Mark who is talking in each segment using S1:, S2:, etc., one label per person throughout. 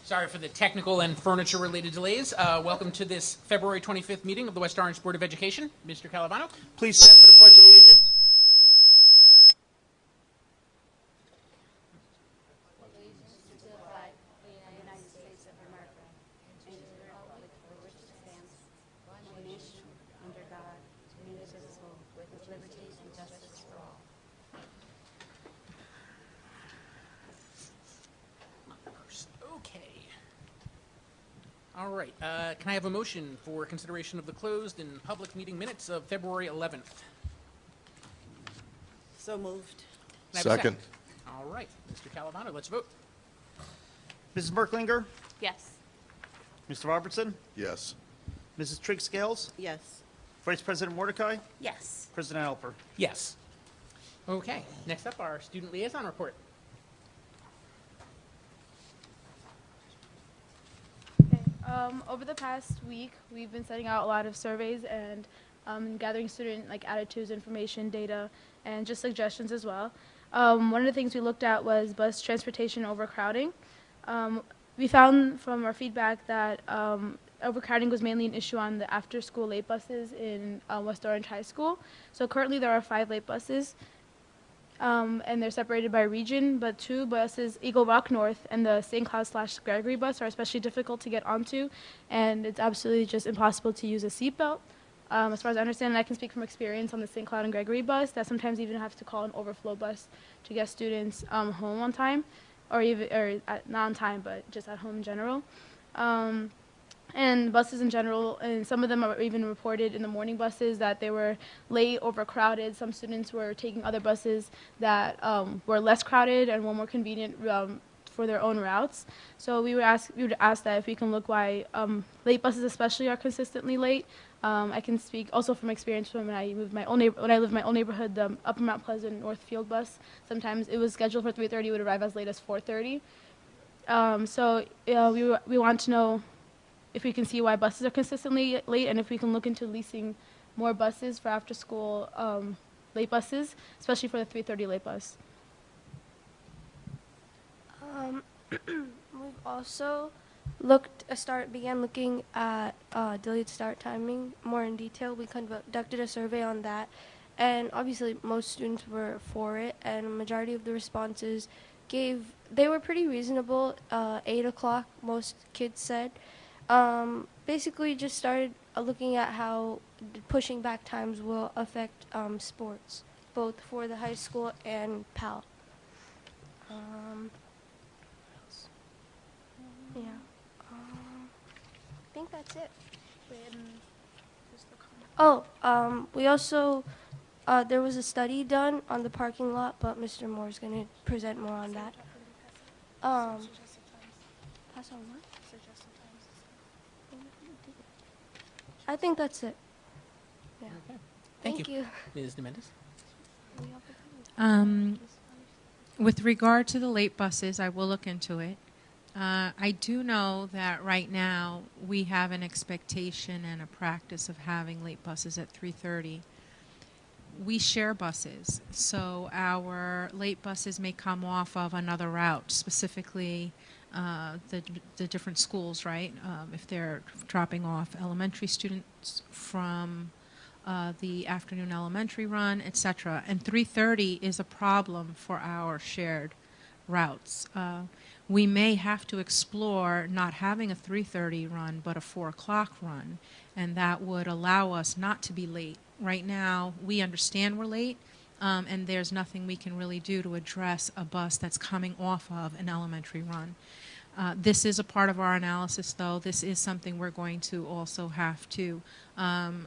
S1: Sorry for the technical and furniture-related delays. Welcome to this February 25th meeting of the West Orange Board of Education. Mr. Calavano.
S2: Please stand for the Pledge of Allegiance.
S3: Allegiance to the flag of the United States of America and to the republic for which it stands, one nation, under God, indivisible, with liberty and justice for all.
S1: Okay. All right. Can I have a motion for consideration of the closed and public meeting minutes of February 11th?
S4: So moved.
S1: Can I have a
S5: Second.
S1: All right. Mr. Calavano, let's vote.
S2: Mrs. Berklinger,
S3: Yes.
S2: Mr. Robertson,
S5: Yes.
S2: Mrs. Trigg-Scales,
S4: Yes.
S2: Vice President Mordecai,
S3: Yes.
S2: President Alper.
S1: Yes. Okay. Next up, our student liaison report.
S6: Over the past week, we've been sending out a lot of surveys and gathering student attitudes, information, data, and just suggestions as well. One of the things we looked at was bus transportation overcrowding. We found from our feedback that overcrowding was mainly an issue on the after-school late buses in West Orange High School. So currently there are 5 late buses. And they're separated by region, but 2 buses, Eagle Rock North and the St. Cloud/Gregory bus, are especially difficult to get onto, and it's absolutely just impossible to use a seatbelt. As far as I understand, and I can speak from experience on the St. Cloud and Gregory bus, that sometimes even have to call an overflow bus to get students home on time, or not on time, but just at home in general. And buses in general, and some of them are even reported in the morning buses that they were late, overcrowded. Some students were taking other buses that were less crowded and were more convenient for their own routes. So we would ask that if we can look why late buses especially are consistently late. I can speak also from experience from when I lived in my old neighborhood, the Upper Mount Pleasant Northfield bus. Sometimes it was scheduled for 3:30, would arrive as late as 4:30. So we want to know if we can see why buses are consistently late, and if we can look into leasing more buses for after-school late buses, especially for the 3:30 late bus.
S7: We've also began looking at delayed start timing more in detail. We conducted a survey on that, and obviously most students were for it, and a majority of the responses they were pretty reasonable. 8 o'clock, most kids said. Basically just started looking at how pushing back times will affect sports, both for the high school and PAL. Yeah. I think that's it. We also, there was a study done on the parking lot, but Mr. Moore is going to present more on that. Pass on what? I think that's it. Yeah.
S1: Okay. Thank you. Ms. DeMendis.
S8: With regard to the late buses, I will look into it. I do know that right now we have an expectation and a practice of having late buses at 3:30. We share buses, so our late buses may come off of another route, specifically the different schools, right? If they're dropping off elementary students from the afternoon elementary run, etc. And 3:30 is a problem for our shared routes. We may have to explore not having a 3:30 run, but a 4 o'clock run, and that would allow us not to be late. Right now, we understand we're late, and there's nothing we can really do to address a bus that's coming off of an elementary run. This is a part of our analysis, though. This is something we're going to also have to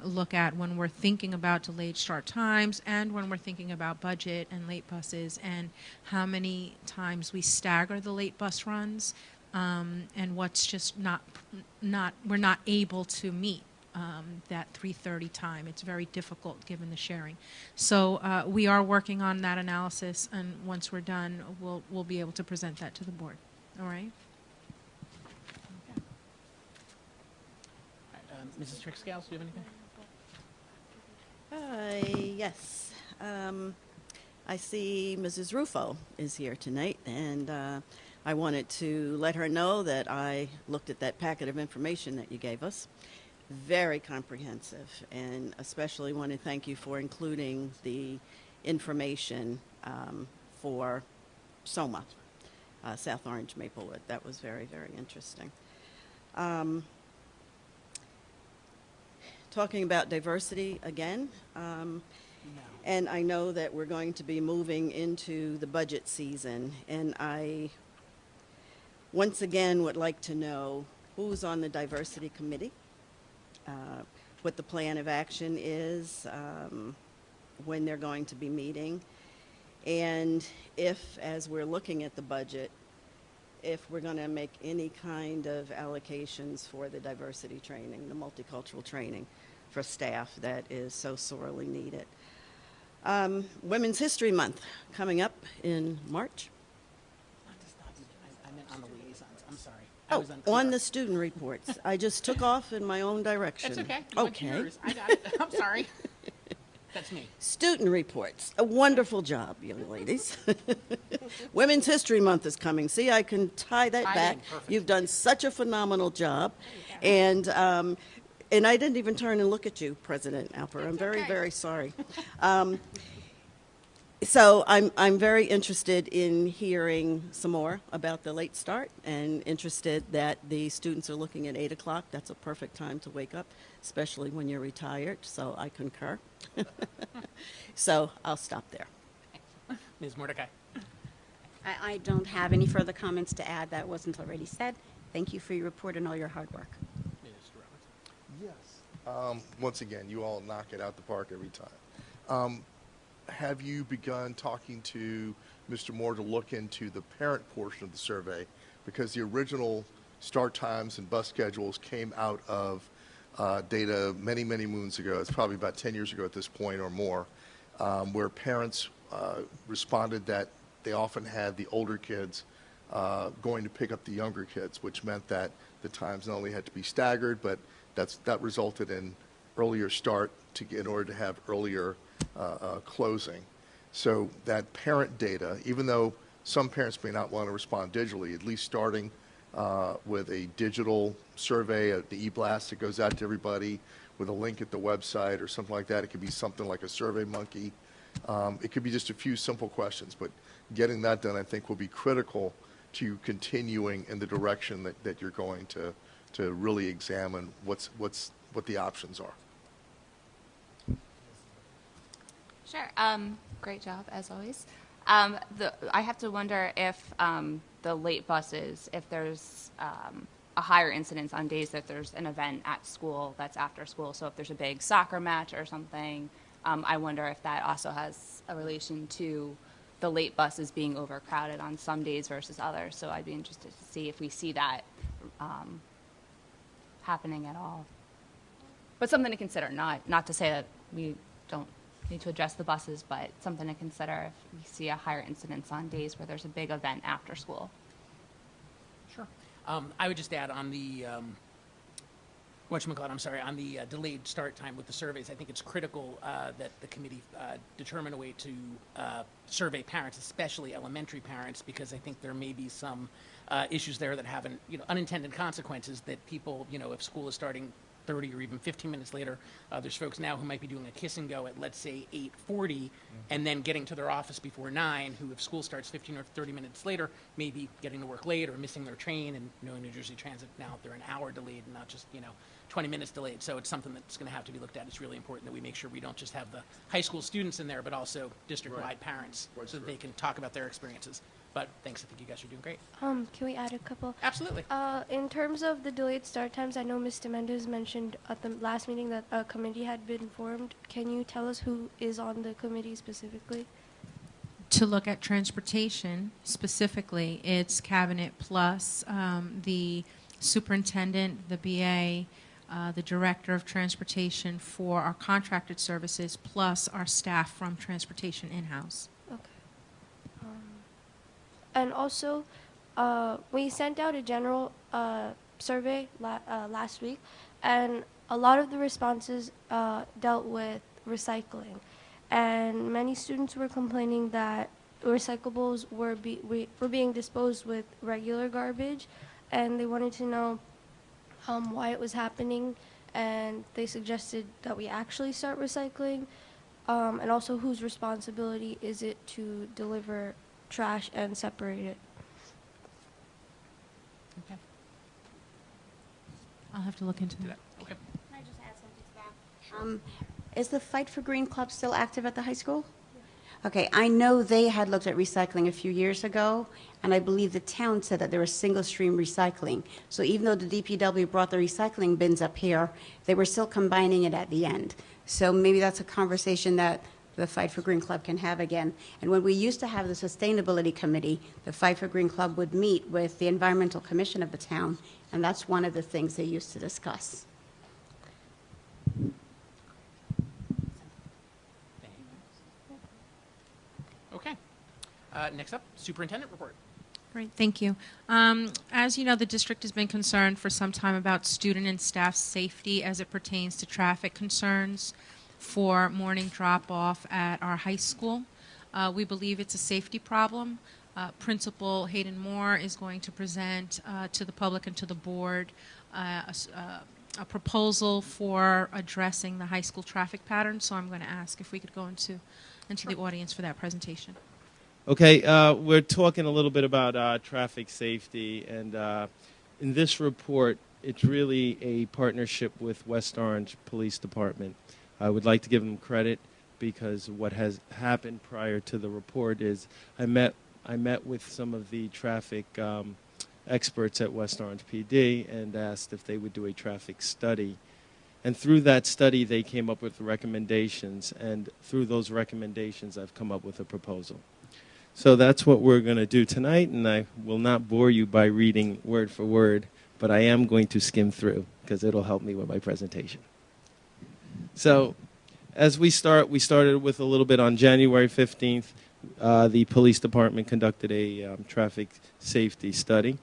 S8: look at when we're thinking about delayed start times and when we're thinking about budget and late buses and how many times we stagger the late bus runs and what's just we're not able to meet that 3:30 time. It's very difficult given the sharing. So we are working on that analysis, and once we're done, we'll be able to present that to the board. All right?
S1: Mrs. Trigg-Scales, do you have anything?
S4: Yes. I see Mrs. Rufo is here tonight, and I wanted to let her know that I looked at that packet of information that you gave us. Very comprehensive, and especially want to thank you for including the information for SOMA, South Orange Maplewood. That was very, very interesting. Talking about diversity again, and I know that we're going to be moving into the budget season, and I once again would like to know who's on the diversity committee, what the plan of action is, when they're going to be meeting, and if, as we're looking at the budget, if we're going to make any kind of allocations for the diversity training, the multicultural training for staff that is so sorely needed. Women's History Month coming up in March.
S1: I meant on the liaisons. I'm sorry.
S4: Oh, on the student reports. I just took off in my own direction.
S1: That's okay. You went to yours. I got it. I'm sorry. That's me.
S4: Student reports. A wonderful job, young ladies. Women's History Month is coming. See, I can tie that back.
S1: Perfect.
S4: You've done such a phenomenal job. And I didn't even turn and look at you, President Alper. I'm very, very sorry. So I'm very interested in hearing some more about the late start, and interested that the students are looking at 8 o'clock. That's a perfect time to wake up, especially when you're retired, so I concur. So I'll stop there.
S1: Ms. Mordecai.
S3: I don't have any further comments to add that wasn't already said. Thank you for your report and all your hard work.
S1: Mr. Roberts.
S5: Yes. Once again, you all knock it out the park every time. Have you begun talking to Mr. Moore to look into the parent portion of the survey? Because the original start times and bus schedules came out of data many, many moons ago. It's probably about 10 years ago at this point or more, where parents responded that they often had the older kids going to pick up the younger kids, which meant that the times not only had to be staggered, but that resulted in earlier start in order to have earlier closing. So that parent data, even though some parents may not want to respond digitally, at least starting with a digital survey, the e-blast that goes out to everybody with a link at the website or something like that. It could be something like a Survey Monkey. It could be just a few simple questions, but getting that done, I think, will be critical to continuing in the direction that you're going to really examine what the options are.
S9: Sure. Great job, as always. I have to wonder if the late buses, if there's a higher incidence on days that there's an event at school that's after school. So if there's a big soccer match or something, I wonder if that also has a relation to the late buses being overcrowded on some days versus others. So I'd be interested to see if we see that happening at all. But something to consider, not to say that we don't need to address the buses, but something to consider if we see a higher incidence on days where there's a big event after school.
S1: Sure. I would just add on the on the delayed start time with the surveys. I think it's critical that the committee determine a way to survey parents, especially elementary parents, because I think there may be some issues there that have unintended consequences that people, if school is starting 30 or even 15 minutes later, there's folks now who might be doing a kiss and go at, let's say, 8:40, and then getting to their office before 9, who, if school starts 15 or 30 minutes later, may be getting to work late or missing their train. And in New Jersey Transit now, they're an hour delayed and not just 20 minutes delayed. So it's something that's going to have to be looked at. It's really important that we make sure we don't just have the high school students in there, but also district-wide parents, so that they can talk about their experiences. But thanks, I think you guys are doing great.
S7: Can we add a couple?
S1: Absolutely.
S7: In terms of the delayed start times, I know Mr. Mendez mentioned at the last meeting that a committee had been formed. Can you tell us who is on the committee specifically?
S8: To look at transportation specifically, it's Cabinet plus the superintendent, the BA, the director of transportation for our contracted services, plus our staff from transportation in-house.
S7: Okay. And also, we sent out a general survey last week, and a lot of the responses dealt with recycling. And many students were complaining that recyclables were being disposed with regular garbage, and they wanted to know why it was happening, and they suggested that we actually start recycling, and also whose responsibility is it to deliver trash and separate it.
S1: Okay.
S8: I'll have to look into
S1: Do
S8: that.
S1: that. Okay.
S3: Can I just add something to that? Is the Fight for Green Club still active at the high school? Okay, I know they had looked at recycling a few years ago, and I believe the town said that there was single stream recycling. So even though the DPW brought the recycling bins up here, they were still combining it at the end. So maybe that's a conversation that the Fight for Green Club can have again. And when we used to have the Sustainability Committee, the Fight for Green Club would meet with the Environmental Commission of the town, and that's one of the things they used to discuss.
S1: Okay. Next up, Superintendent Report.
S8: Great, thank you. As you know, the district has been concerned for some time about student and staff safety as it pertains to traffic concerns for morning drop-off at our high school. We believe it's a safety problem. Principal Hayden Moore is going to present to the public and to the board a proposal for addressing the high school traffic pattern. So I'm going to ask if we could go into the audience for that presentation.
S10: Okay, we're talking a little bit about traffic safety, and in this report, it's really a partnership with West Orange Police Department. I would like to give them credit because what has happened prior to the report is I met with some of the traffic experts at West Orange PD and asked if they would do a traffic study. And through that study, they came up with recommendations, and through those recommendations, I've come up with a proposal. So that's what we're going to do tonight, and I will not bore you by reading word for word, but I am going to skim through because it'll help me with my presentation. So as we started with a little bit on January 15th. The police department conducted a traffic safety study.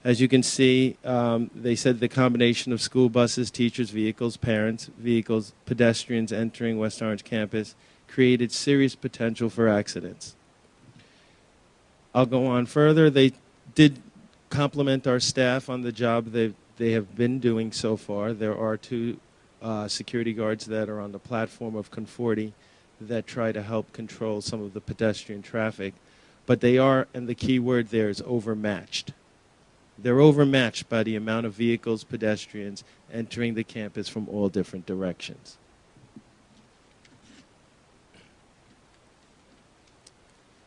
S10: As you can see, they said the combination of school buses, teachers, vehicles, parents, vehicles, pedestrians entering West Orange campus created serious potential for accidents. I'll go on further. They did compliment our staff on the job they have been doing so far. There are two security guards that are on the platform of Conforti that try to help control some of the pedestrian traffic, but they are, and the key word there is overmatched. They're overmatched by the amount of vehicles, pedestrians entering the campus from all different directions.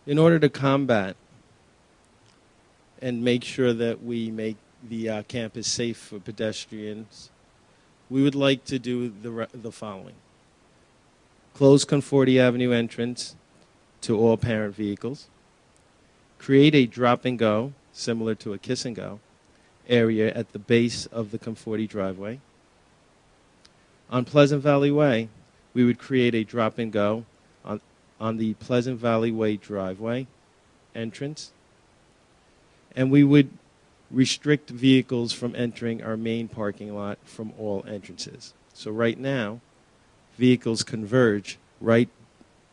S10: In order to combat and make sure that we make the campus safe for pedestrians, we would like to do the following. Close Conforti Avenue entrance to all parent vehicles. Create a drop and go, similar to a kiss and go, area at the base of the Conforti driveway. On Pleasant Valley Way, we would create a drop and go on the Pleasant Valley Way driveway entrance. And we would restrict vehicles from entering our main parking lot from all entrances. So right now, vehicles converge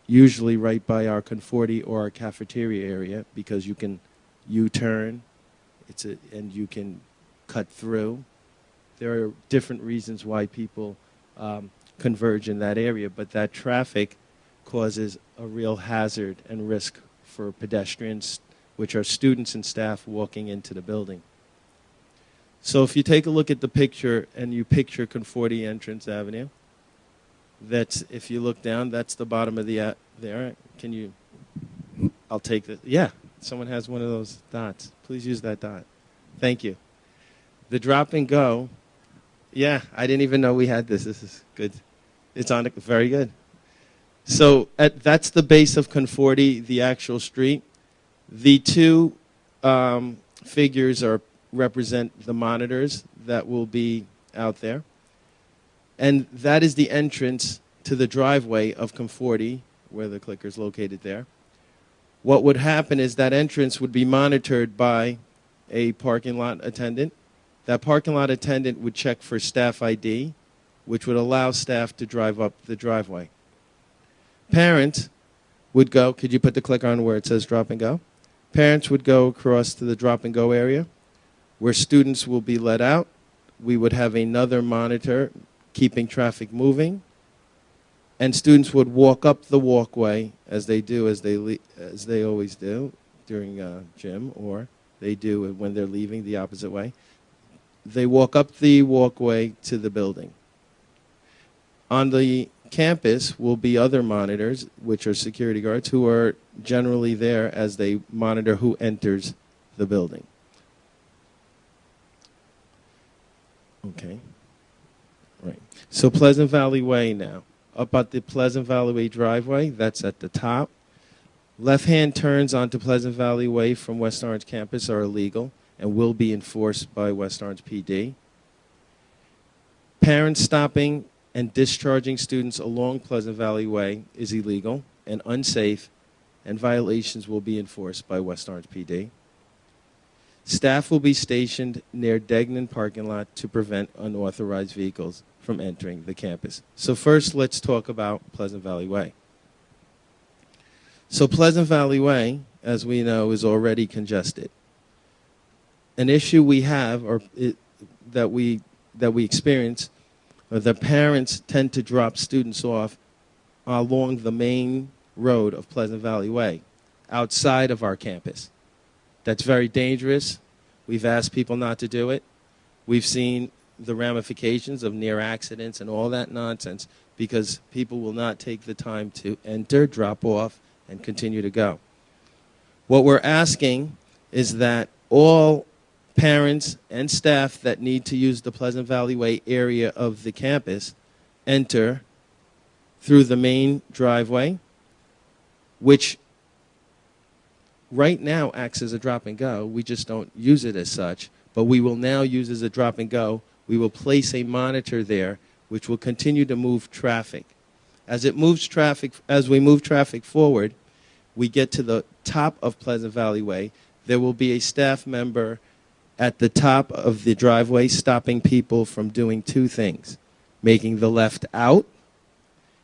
S10: usually right by our Conforti or our cafeteria area because you can U-turn, and you can cut through. There are different reasons why people converge in that area, but that traffic causes a real hazard and risk for pedestrians, which are students and staff walking into the building. So if you take a look at the picture and you picture Conforti Entrance Avenue, that's, if you look down, that's the bottom of the, there. Can you, I'll take the, yeah, someone has one of those dots. Please use that dot. Thank you. The drop and go, yeah, I didn't even know we had this. This is good. It's on it, very good. So that's the base of Conforti, the actual street. The two figures represent the monitors that will be out there. And that is the entrance to the driveway of Conforti, where the clicker is located there. What would happen is that entrance would be monitored by a parking lot attendant. That parking lot attendant would check for staff ID, which would allow staff to drive up the driveway. Parents would go, could you put the clicker on where it says drop and go? Parents would go across to the drop and go area where students will be let out. We would have another monitor keeping traffic moving. And students would walk up the walkway as they do, as they always do during gym, or they do when they're leaving the opposite way. They walk up the walkway to the building. On the campus will be other monitors, which are security guards, who are generally there as they monitor who enters the building. Okay. Right. So Pleasant Valley Way now. Up at the Pleasant Valley Way driveway, that's at the top. Left-hand turns onto Pleasant Valley Way from West Orange campus are illegal and will be enforced by West Orange PD. Parents stopping and discharging students along Pleasant Valley Way is illegal and unsafe, and violations will be enforced by West Orange PD. Staff will be stationed near Degnan parking lot to prevent unauthorized vehicles from entering the campus. So first, let's talk about Pleasant Valley Way. So Pleasant Valley Way, as we know, is already congested. An issue we have, that we experience, are the parents tend to drop students off along the main road of Pleasant Valley Way, outside of our campus. That's very dangerous. We've asked people not to do it. We've seen the ramifications of near accidents and all that nonsense because people will not take the time to enter, drop off, and continue to go. What we're asking is that all parents and staff that need to use the Pleasant Valley Way area of the campus enter through the main driveway, which right now acts as a drop and go. We just don't use it as such, but we will now use it as a drop and go. We will place a monitor there which will continue to move traffic. As we move traffic forward, we get to the top of Pleasant Valley Way. There will be a staff member at the top of the driveway stopping people from doing two things: making the left out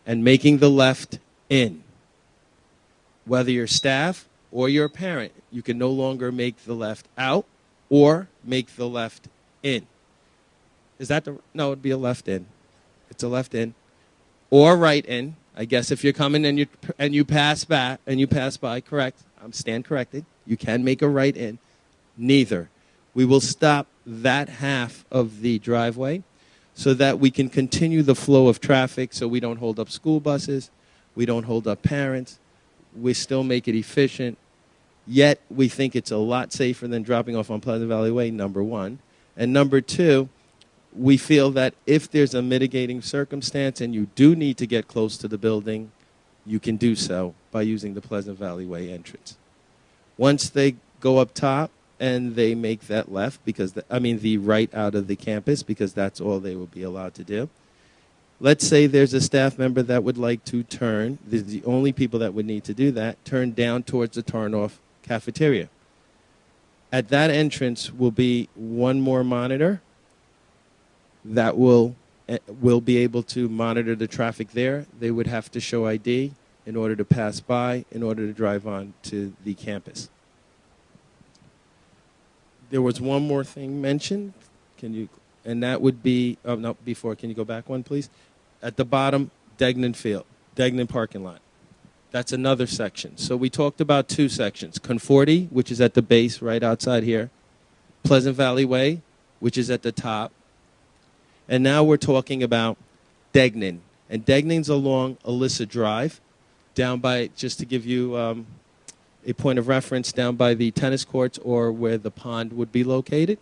S10: and making the left in. Whether you're staff or you're a parent, you can no longer make the left out or make the left in. Is that no, it'd be a left in. It's a left in or right in. I guess if you're coming and you pass by, correct. I'm stand corrected. You can make a right in. Neither. We will stop that half of the driveway so that we can continue the flow of traffic, so we don't hold up school buses, we don't hold up parents. We still make it efficient. Yet we think it's a lot safer than dropping off on Pleasant Valley Way, number one. And number two, we feel that if there's a mitigating circumstance and you do need to get close to the building, you can do so by using the Pleasant Valley Way entrance. Once they go up top and they make that left, the right out of the campus, because that's all they will be allowed to do. Let's say there's a staff member that would like to turn, the only people that would need to do that, turn down towards the turn-off cafeteria. At that entrance will be one more monitor that will be able to monitor the traffic there. They would have to show ID in order to pass by, in order to drive on to the campus. There was one more thing mentioned. And that would be, can you go back one, please? At the bottom, Degnan parking lot. That's another section. So we talked about two sections. Conforti, which is at the base right outside here. Pleasant Valley Way, which is at the top. And now we're talking about Degnan. And Degnan's along Alyssa Drive, down by, just to give you a point of reference, down by the tennis courts or where the pond would be located.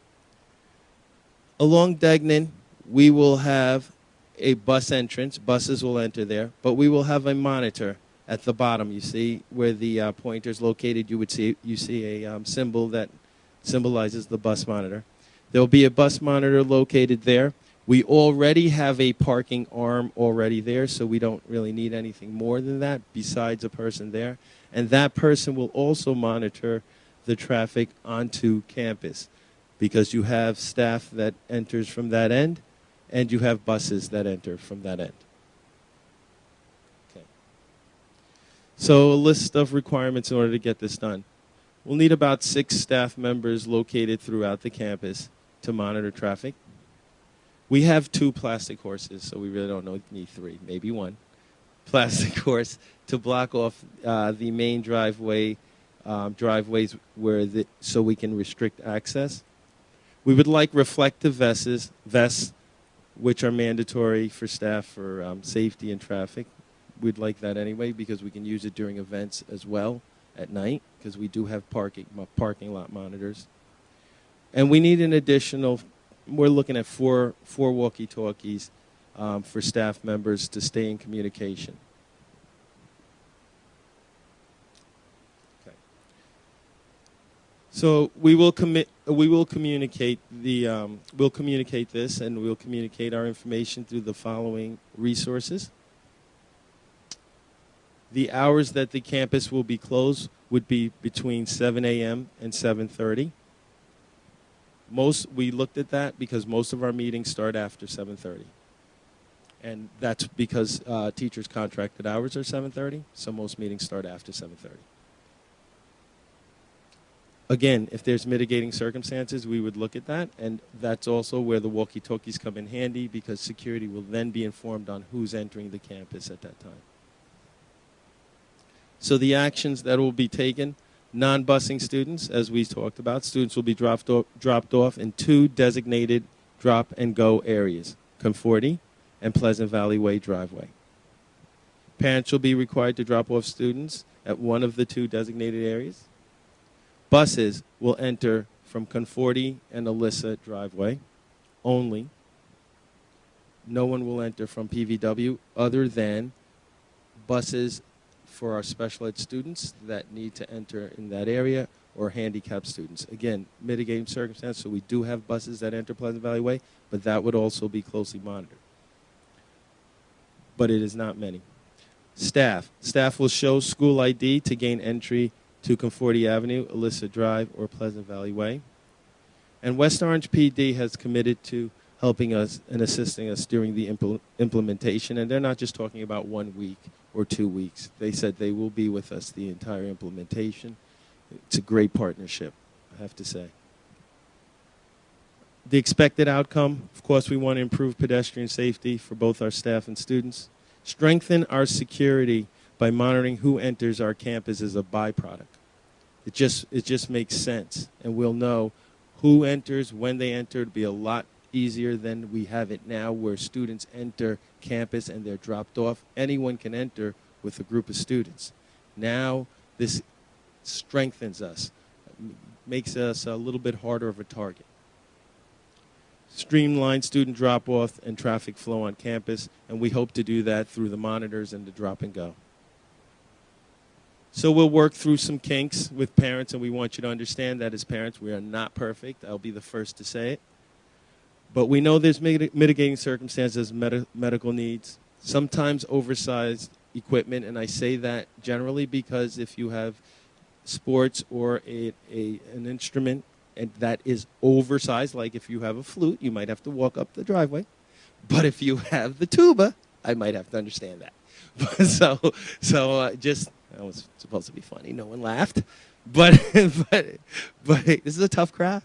S10: Along Degnan, we will have a bus entrance. Buses will enter there, but we will have a monitor at the bottom. You see where the pointer is located. You see a symbol that symbolizes the bus monitor. There will be a bus monitor located there. We already have a parking arm already there, so we don't really need anything more than that besides a person there. And that person will also monitor the traffic onto campus, because you have staff that enters from that end, and you have buses that enter from that end. Okay. So a list of requirements in order to get this done. We'll need about 6 staff members located throughout the campus to monitor traffic. We have 2 plastic horses, so we really don't need 3, maybe 1 plastic horse to block off the main driveways so we can restrict access. We would like reflective vests, which are mandatory for staff for safety and traffic. We'd like that anyway because we can use it during events as well at night because we do have parking lot monitors. And we need an additional, we're looking at 4 walkie-talkies for staff members to stay in communication. Okay. So we will communicate we'll communicate this, and we'll communicate our information through the following resources. The hours that the campus will be closed would be between 7 a.m. and 7:30. We looked at that because most of our meetings start after 7:30. And that's because teachers' contracted hours are 7:30, so most meetings start after 7:30. Again, if there's mitigating circumstances, we would look at that, and that's also where the walkie-talkies come in handy because security will then be informed on who's entering the campus at that time. So the actions that will be taken, non-busing students, as we talked about, students will be dropped off in 2 designated drop-and-go areas, Conforti and Pleasant Valley Way driveway. Parents will be required to drop off students at one of the 2 designated areas. Buses will enter from Conforti and Alyssa driveway only. No one will enter from PVW other than buses for our special ed students that need to enter in that area or handicapped students. Again, mitigating circumstances, so we do have buses that enter Pleasant Valley Way, but that would also be closely monitored. But it is not many. Staff will show school ID to gain entry to Conforti Avenue, Alyssa Drive, or Pleasant Valley Way. And West Orange PD has committed to helping us and assisting us during the implementation, and they're not just talking about 1 week or 2 weeks. They said they will be with us the entire implementation. It's a great partnership, I have to say. The expected outcome, of course, we want to improve pedestrian safety for both our staff and students. Strengthen our security by monitoring who enters our campus as a byproduct. It just makes sense, and we'll know who enters, when they enter. It'll be a lot easier than we have it now where students enter campus and they're dropped off. Anyone can enter with a group of students. Now this strengthens us, makes us a little bit harder of a target. Streamline student drop-off and traffic flow on campus, and we hope to do that through the monitors and the drop and go. So we'll work through some kinks with parents, and we want you to understand that as parents, we are not perfect. I'll be the first to say it. But we know there's mitigating circumstances, medical needs, sometimes oversized equipment, and I say that generally because if you have sports or an instrument and that is oversized, like if you have a flute, you might have to walk up the driveway. But if you have the tuba, I might have to understand that. That was supposed to be funny. No one laughed. But this is a tough crowd.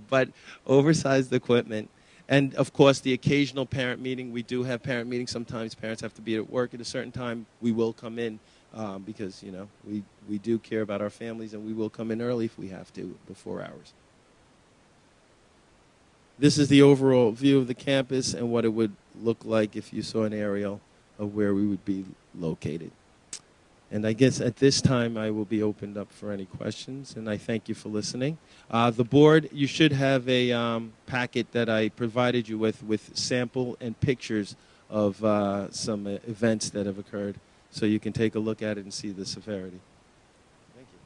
S10: But oversized equipment. And, of course, the occasional parent meeting. We do have parent meetings. Sometimes parents have to be at work at a certain time. We will come in because, you know, we do care about our families, and we will come in early if we have to, before hours. This is the overall view of the campus and what it would look like if you saw an aerial of where we would be located. And I guess at this time I will be opened up for any questions, and I thank you for listening. The board, you should have a packet that I provided you with sample and pictures of some events that have occurred, so you can take a look at it and see the severity. Thank you.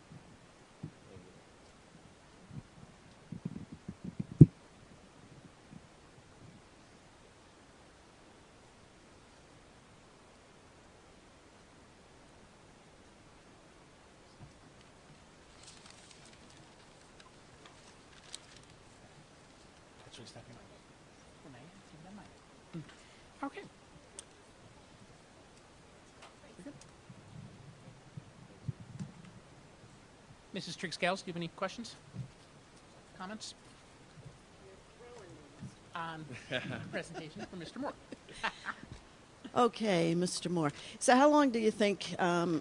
S1: Okay. Mrs. Trigg-Scales, do you have any questions? Comments? On the presentation from Mr. Moore.
S4: Okay, Mr. Moore. So how long do you think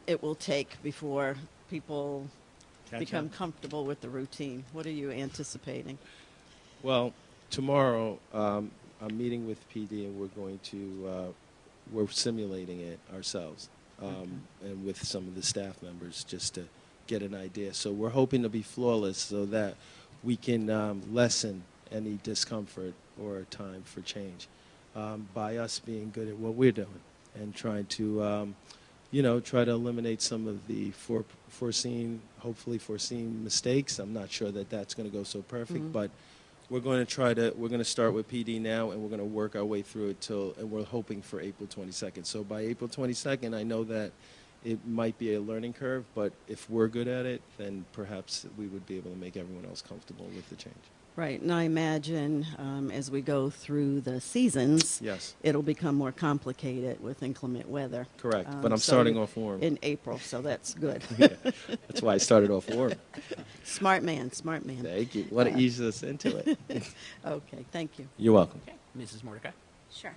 S4: it will take before people become comfortable with the routine? What are you anticipating?
S10: Well, tomorrow I'm meeting with PD, and we're simulating it ourselves, and with some of the staff members just to get an idea. So we're hoping to be flawless so that we can lessen any discomfort or time for change by us being good at what we're doing and trying to, try to eliminate some of the hopefully foreseen mistakes. I'm not sure that that's going to go so perfect, but we're going to start with PD now, and we're going to work our way through it and we're hoping for April 22nd. So by April 22nd, I know that it might be a learning curve, but if we're good at it, then perhaps we would be able to make everyone else comfortable with the change.
S4: Right, and I imagine as we go through the seasons,
S10: Yes.
S4: it'll become more complicated with inclement weather.
S10: Correct, but I'm starting off warm.
S4: In April, so that's good.
S10: Yeah, that's why I started off warm.
S4: Smart man, smart man.
S10: Thank you. Want to ease us into it.
S4: Okay, thank you.
S10: You're welcome.
S1: Okay, Mrs. Mordecai.
S3: Sure.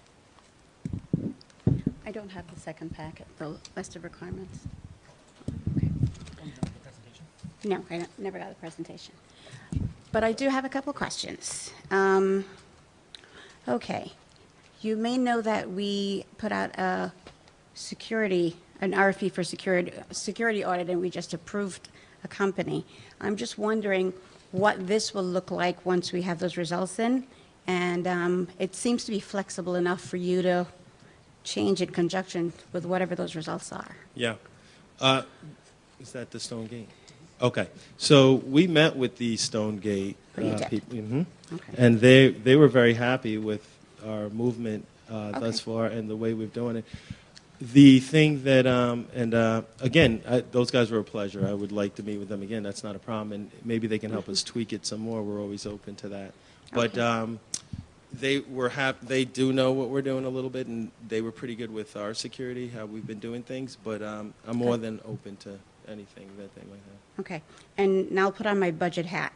S3: I don't have the second packet, the list of requirements. Okay. No, never got the presentation. But I do have a couple questions. Okay. You may know that we put out an RFP for security audit, and we just approved a company. I'm just wondering what this will look like once we have those results in. And it seems to be flexible enough for you to change in conjunction with whatever those results are.
S10: Yeah. Is that the Stone Gate? Okay. So we met with the Stone Gate people,
S3: Okay.
S10: and they were very happy with our movement thus far and the way we're doing it. The thing that, again, those guys were a pleasure. I would like to meet with them again. That's not a problem, and maybe they can help us tweak it some more. We're always open to that. But they were happy. They do know what we're doing a little bit, and they were pretty good with our security, how we've been doing things. But I'm more than open to anything that they might have.
S3: Okay. And now I'll put on my budget hat.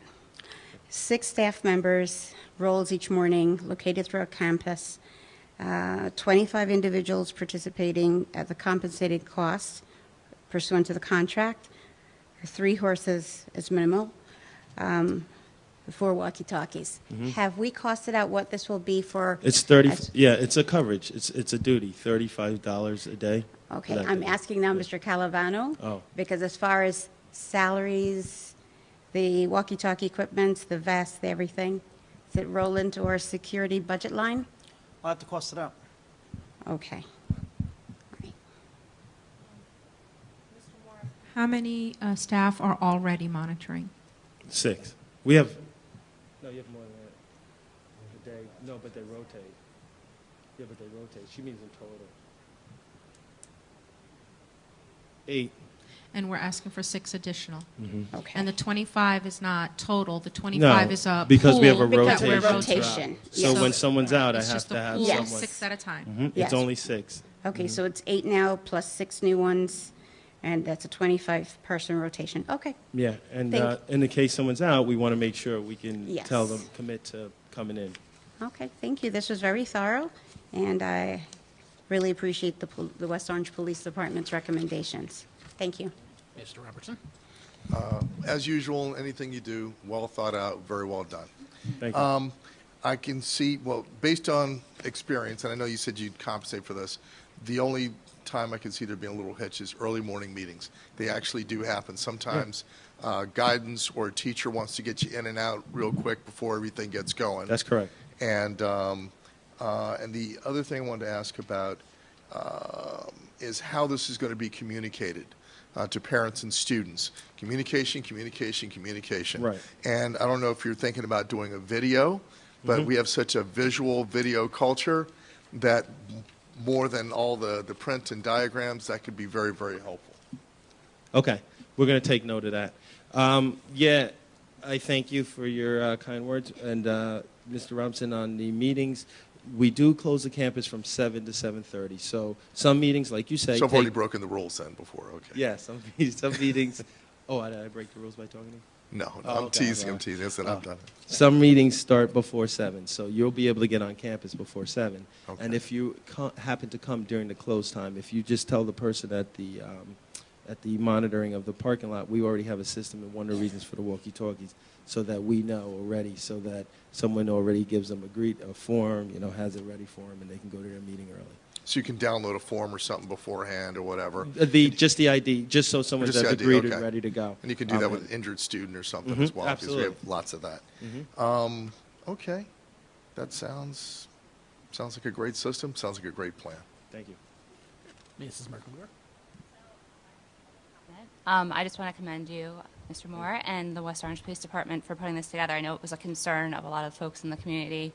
S3: 6 staff members, roles each morning, located throughout campus. 25 individuals participating at the compensated costs pursuant to the contract. 3 horses is minimal. 4 walkie-talkies. Have we costed out what this will be for?
S10: It's 30. Yeah, it's a coverage. It's a duty. $35 a day.
S3: Okay, I'm asking now Mr. Calavano, because as far as salaries, the walkie-talkie equipment, the vest, everything, does it roll into our security budget line?
S2: I'll have to cost it out.
S3: Okay. Right.
S8: How many staff are already monitoring?
S10: 6. We have. No, you have more than that. A day. No, but they rotate. Yeah, but they rotate. She means in total. 8.
S8: And we're asking for 6 additional.
S3: Okay.
S8: And the 25 is not total. The 25 is a
S10: because we have a
S8: pool
S3: Because
S8: that
S3: we're
S10: rotation.
S3: rotation.
S10: So
S3: Yes.
S10: when someone's out, I
S8: It's
S10: have
S8: just
S10: to
S8: a
S10: have
S8: pool,
S10: someone.
S8: 6 at a time.
S3: Yes.
S10: It's only 6.
S3: Okay, so it's 8 now plus 6 new ones, and that's a 25-person rotation. Okay.
S10: Yeah, and
S3: Thank
S10: in the case someone's out, we want to make sure we can
S3: Yes.
S10: tell them, commit to coming in.
S3: Okay, thank you. This was very thorough, and I really appreciate the West Orange Police Department's recommendations. Thank you.
S1: Mr. Robertson.
S5: As usual, anything you do, well thought out, very well done.
S10: Thank you.
S5: I can see, well, based on experience, and I know you said you'd compensate for this, the only time I can see there being a little hitch is early morning meetings. They actually do happen. Sometimes guidance or a teacher wants to get you in and out real quick before everything gets going.
S10: That's correct.
S5: And the other thing I wanted to ask about is how this is going to be communicated to parents and students. Communication, communication, communication.
S10: Right.
S5: And I don't know if you're thinking about doing a video, but we have such a visual video culture that more than all the print and diagrams, that could be very, very helpful.
S10: Okay, we're going to take note of that. Yeah, I thank you for your kind words. And Mr. Robinson, on the meetings, we do close the campus from 7 to 7:30. So some meetings, like you say,
S5: So I've already broken the rules then before, okay.
S10: Yeah, some meetings Oh, did I break the rules by talking to you?
S5: No,
S10: Oh,
S5: I'm
S10: okay,
S5: teasing.
S10: well,
S5: I'm teasing. Listen, I'm done.
S10: Some meetings start before 7, so you'll be able to get on campus before 7.
S5: Okay.
S10: And if you happen to come during the close time, if you just tell the person at the monitoring of the parking lot, we already have a system, and one of the reasons for the walkie-talkies, so that we know already, so that someone already gives them a form, has it ready for them, and they can go to their meeting early.
S5: So you can download a form or something beforehand or whatever.
S10: Just the ID, just so someone's
S5: Just the
S10: at the
S5: ID,
S10: greeter
S5: okay.
S10: ready to go.
S5: And you can do that with an injured student or something
S10: Mhm,
S5: as well, because we
S10: absolutely.
S5: have lots of that. Okay, that sounds like a great system. Sounds like a great plan.
S10: Thank you.
S1: Mrs. Merkelmuir?
S9: I just want to commend you, Mr. Moore, and the West Orange Police Department for putting this together. I know it was a concern of a lot of folks in the community.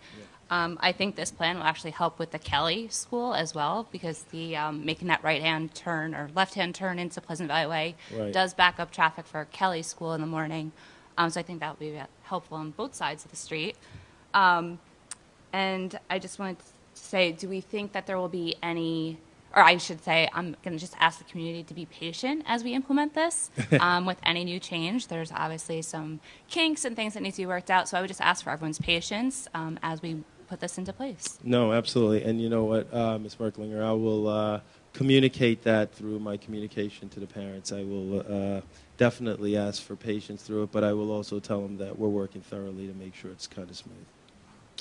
S9: I think this plan will actually help with the Kelly School as well, because the making that right-hand turn or left-hand turn into Pleasant Valley Way
S10: Right.
S9: does back up traffic for Kelly School in the morning. So I think that will be helpful on both sides of the street. And I just wanted to say, do we think that there will be any, or I should say, I'm going to just ask the community to be patient as we implement this with any new change. There's obviously some kinks and things that need to be worked out, so I would just ask for everyone's patience as we put this into place.
S10: No, absolutely. And you know what, Ms. Merklinger, I will communicate that through my communication to the parents. I will definitely ask for patience through it, but I will also tell them that we're working thoroughly to make sure it's kind of smooth.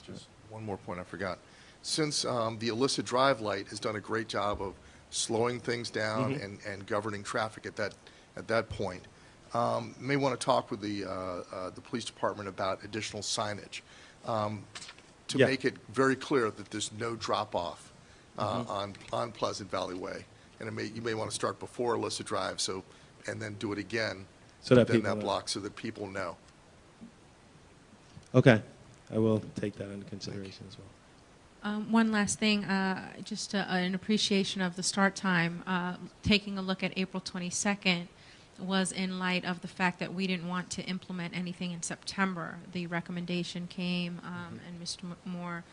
S5: Just one more point I forgot. Since the illicit drive light has done a great job of slowing things down and governing traffic at that point, may want to talk with the police department about additional signage to
S10: Yeah.
S5: make it very clear that there's no drop-off on Pleasant Valley Way. And you may want to start before illicit drive, and then do it again
S10: So that
S5: within
S10: people
S5: that
S10: know.
S5: block so that people know.
S10: Okay. I will take that into consideration as well.
S8: One last thing, just an appreciation of the start time. Taking a look at April 22nd was in light of the fact that we didn't want to implement anything in September. The recommendation came, and Mr. Moore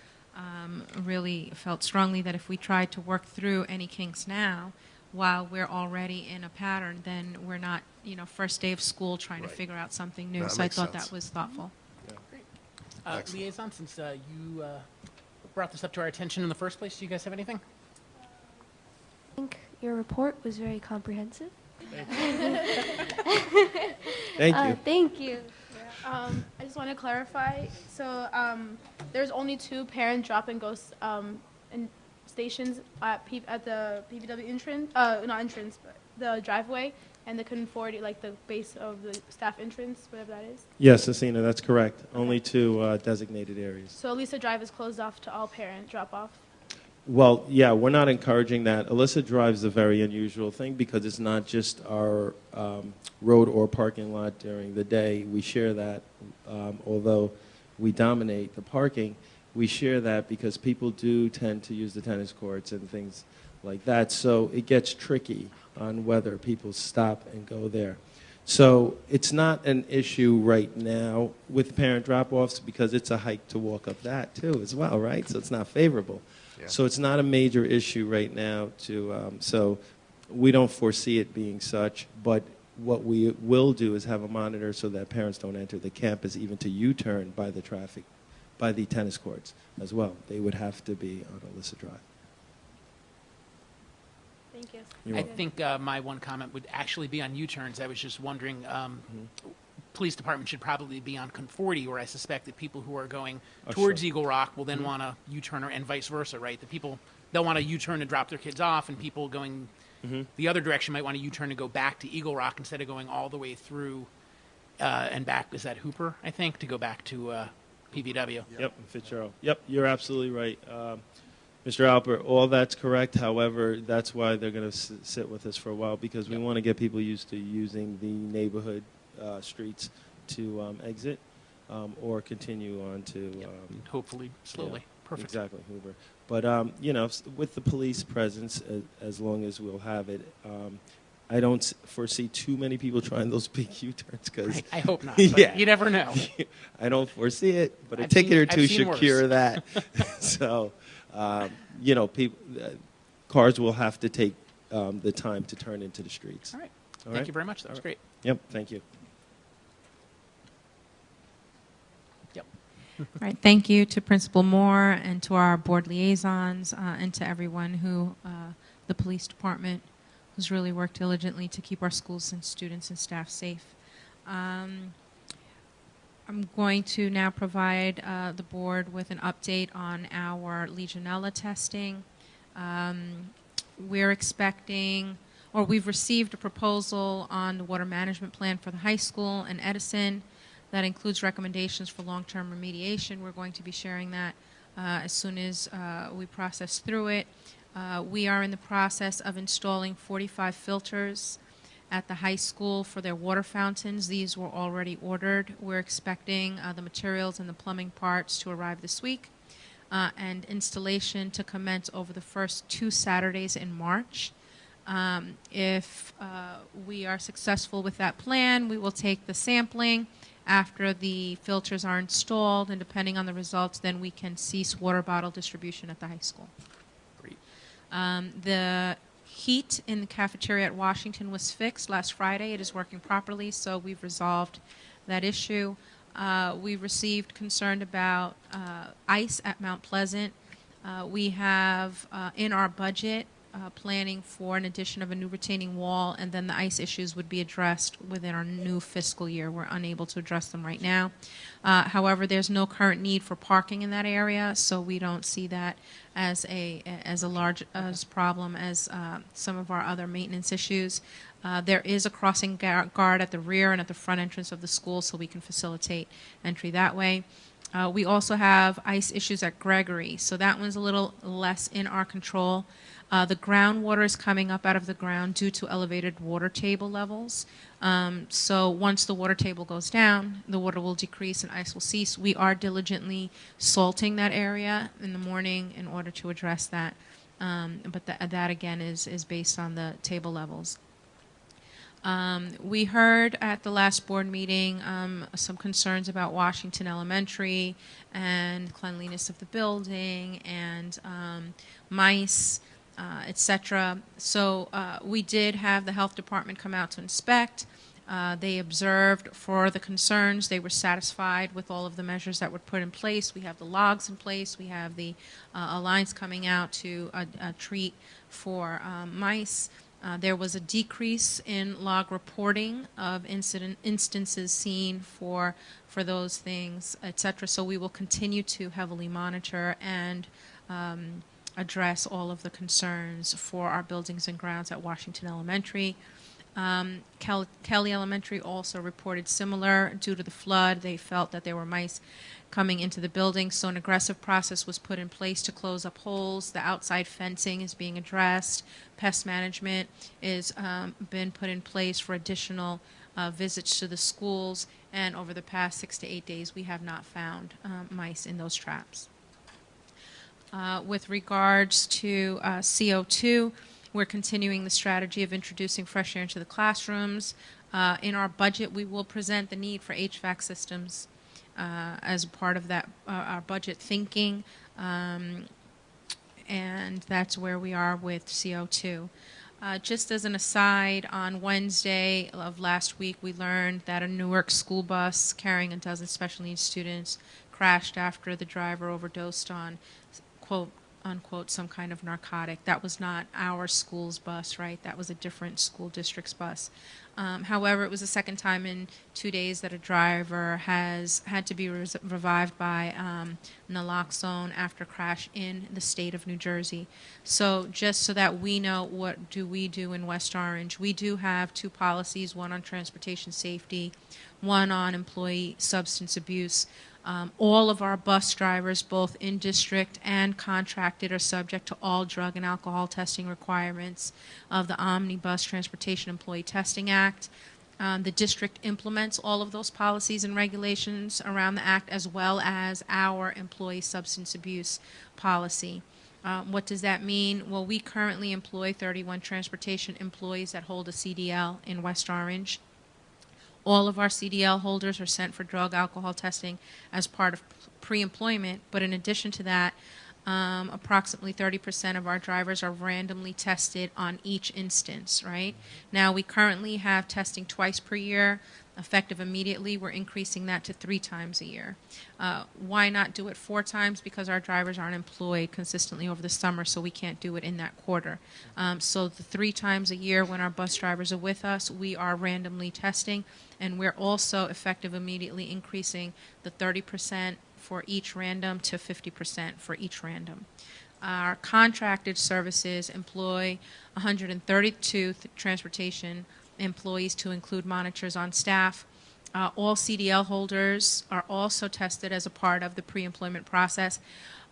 S8: really felt strongly that if we tried to work through any kinks now, while we're already in a pattern, then we're not, first day of school trying
S5: Right.
S8: to figure out something new.
S5: No, that
S8: So I
S5: makes
S8: thought
S5: sense.
S8: that was thoughtful.
S5: Excellent.
S1: Liaison, since you brought this up to our attention in the first place, do you guys have anything?
S7: I think your report was very comprehensive.
S10: Thank you.
S7: Thank you.
S6: I just want to clarify. So there's only 2 parent drop and go stations at the PVW entrance, not entrance, but the driveway, and they couldn't forward it, like the base of the staff entrance, whatever that is.
S10: Yes, Asina, that's correct. Only 2 designated areas.
S6: So at least the drive is closed off to all parent drop off.
S10: Well, yeah, we're not encouraging that. Illicit drive is a very unusual thing because it's not just our road or parking lot during the day. We share that, although we dominate the parking, we share that because people do tend to use the tennis courts and things like that. So it gets tricky on whether people stop and go there. So it's not an issue right now with parent drop-offs because it's a hike to walk up that too as well, right? So it's not favorable.
S5: Yeah.
S10: So it's not a major issue right now so we don't foresee it being such, but what we will do is have a monitor so that parents don't enter the campus even to U-turn by the traffic, by the tennis courts as well. They would have to be on illicit drive.
S6: Thank you.
S10: You're
S1: I
S10: welcome.
S1: think my one comment would actually be on U-turns. I was just wondering, police department should probably be on Conforti, where I suspect that people who are going towards
S10: sure.
S1: Eagle Rock will then want to U-turn, and vice versa, right? The people, they'll want to U-turn to drop their kids off, and people going the other direction might want to U-turn to go back to Eagle Rock instead of going all the way through and back. Is that Hooper, I think, to go back to PVW?
S10: Yep, Fitzgerald. Yep, you're absolutely right. Mr. Alpert, all that's correct. However, that's why they're going to sit with us for a while because we want to get people used to using the neighborhood streets to exit or continue on to
S1: Hopefully, slowly.
S10: yeah,
S1: Perfect.
S10: Exactly, Hoover. But with the police presence, as long as we'll have it, I don't foresee too many people trying those big U-turns because
S1: Right. I hope not. But
S10: yeah,
S1: you never know.
S10: I don't foresee it, but a
S1: I've
S10: ticket
S1: seen-
S10: or
S1: I've
S10: two
S1: seen
S10: should
S1: worse.
S10: cure that. So, people, cars will have to take the time to turn into the streets.
S1: All right.
S10: All
S1: Thank
S10: right?
S1: you very much. That was great.
S10: Yep, thank you.
S1: Yep.
S8: All right, thank you to Principal Moore and to our board liaisons and to everyone who, the police department, who's really worked diligently to keep our schools and students and staff safe. I'm going to now provide the board with an update on our Legionella testing. We're expecting, or we've received a proposal on the water management plan for the high school and Edison that includes recommendations for long-term remediation. We're going to be sharing that as soon as we process through it. We are in the process of installing 45 filters at the high school for their water fountains. These were already ordered. We're expecting the materials and the plumbing parts to arrive this week and installation to commence over the first 2 Saturdays in March. If we are successful with that plan, we will take the sampling after the filters are installed, and depending on the results, then we can cease water bottle distribution at the high school.
S1: Great.
S8: The heat in the cafeteria at Washington was fixed last Friday. It is working properly, so we've resolved that issue. We received concern about ice at Mount Pleasant. We have in our budget planning for an addition of a new retaining wall, and then the ice issues would be addressed within our new fiscal year. We're unable to address them right now. However, there's no current need for parking in that area, so we don't see that as a large problem as some of our other maintenance issues. There is a crossing guard at the rear and at the front entrance of the school, so we can facilitate entry that way. We also have ice issues at Gregory, so that one's a little less in our control. The groundwater is coming up out of the ground due to elevated water table levels. So once the water table goes down, the water will decrease and ice will cease. We are diligently salting that area in the morning in order to address that. But that again is based on the table levels. We heard at the last board meeting some concerns about Washington Elementary and cleanliness of the building and mice, etc. So we did have the health department come out to inspect. They observed for the concerns. They were satisfied with all of the measures that were put in place. We have the logs in place. We have the alliance coming out to treat for mice. There was a decrease in log reporting of instances seen for those things, etc. So we will continue to heavily monitor and address all of the concerns for our buildings and grounds at Washington Elementary. Kelly Elementary also reported similar. Due to the flood, they felt that there were mice coming into the building, so an aggressive process was put in place to close up holes. The outside fencing is being addressed. Pest management is been put in place for additional visits to the schools, and over the past 6 to 8 days, we have not found mice in those traps. With regards to CO2, we're continuing the strategy of introducing fresh air into the classrooms. In our budget, we will present the need for HVAC systems as a part of that our budget thinking, and that's where we are with CO2. Just as an aside, on Wednesday of last week, we learned that a Newark school bus carrying a dozen special needs students crashed after the driver overdosed on, quote, unquote, some kind of narcotic. That was not our school's bus, right? That was a different school district's bus. However, it was the second time in 2 days that a driver has had to be revived by naloxone after crash in the state of New Jersey. So just so that we know what do we do in West Orange, we do have 2 policies, one on transportation safety, one on employee substance abuse. All of our bus drivers, both in district and contracted, are subject to all drug and alcohol testing requirements of the Omnibus Transportation Employee Testing Act. The district implements all of those policies and regulations around the act, as well as our employee substance abuse policy. What does that mean? Well, we currently employ 31 transportation employees that hold a CDL in West Orange. All of our CDL holders are sent for drug alcohol testing as part of pre-employment, but in addition to that, approximately 30% of our drivers are randomly tested on each instance, right? Now, we currently have testing twice per year. Effective immediately, we're increasing that to 3 times a year. Why not do it 4 times? Because our drivers aren't employed consistently over the summer, so we can't do it in that quarter. So the 3 times a year when our bus drivers are with us, we are randomly testing, and we're also effective immediately increasing the 30% for each random to 50% for each random. Our contracted services employ 132 transportation employees to include monitors on staff. All CDL holders are also tested as a part of the pre-employment process.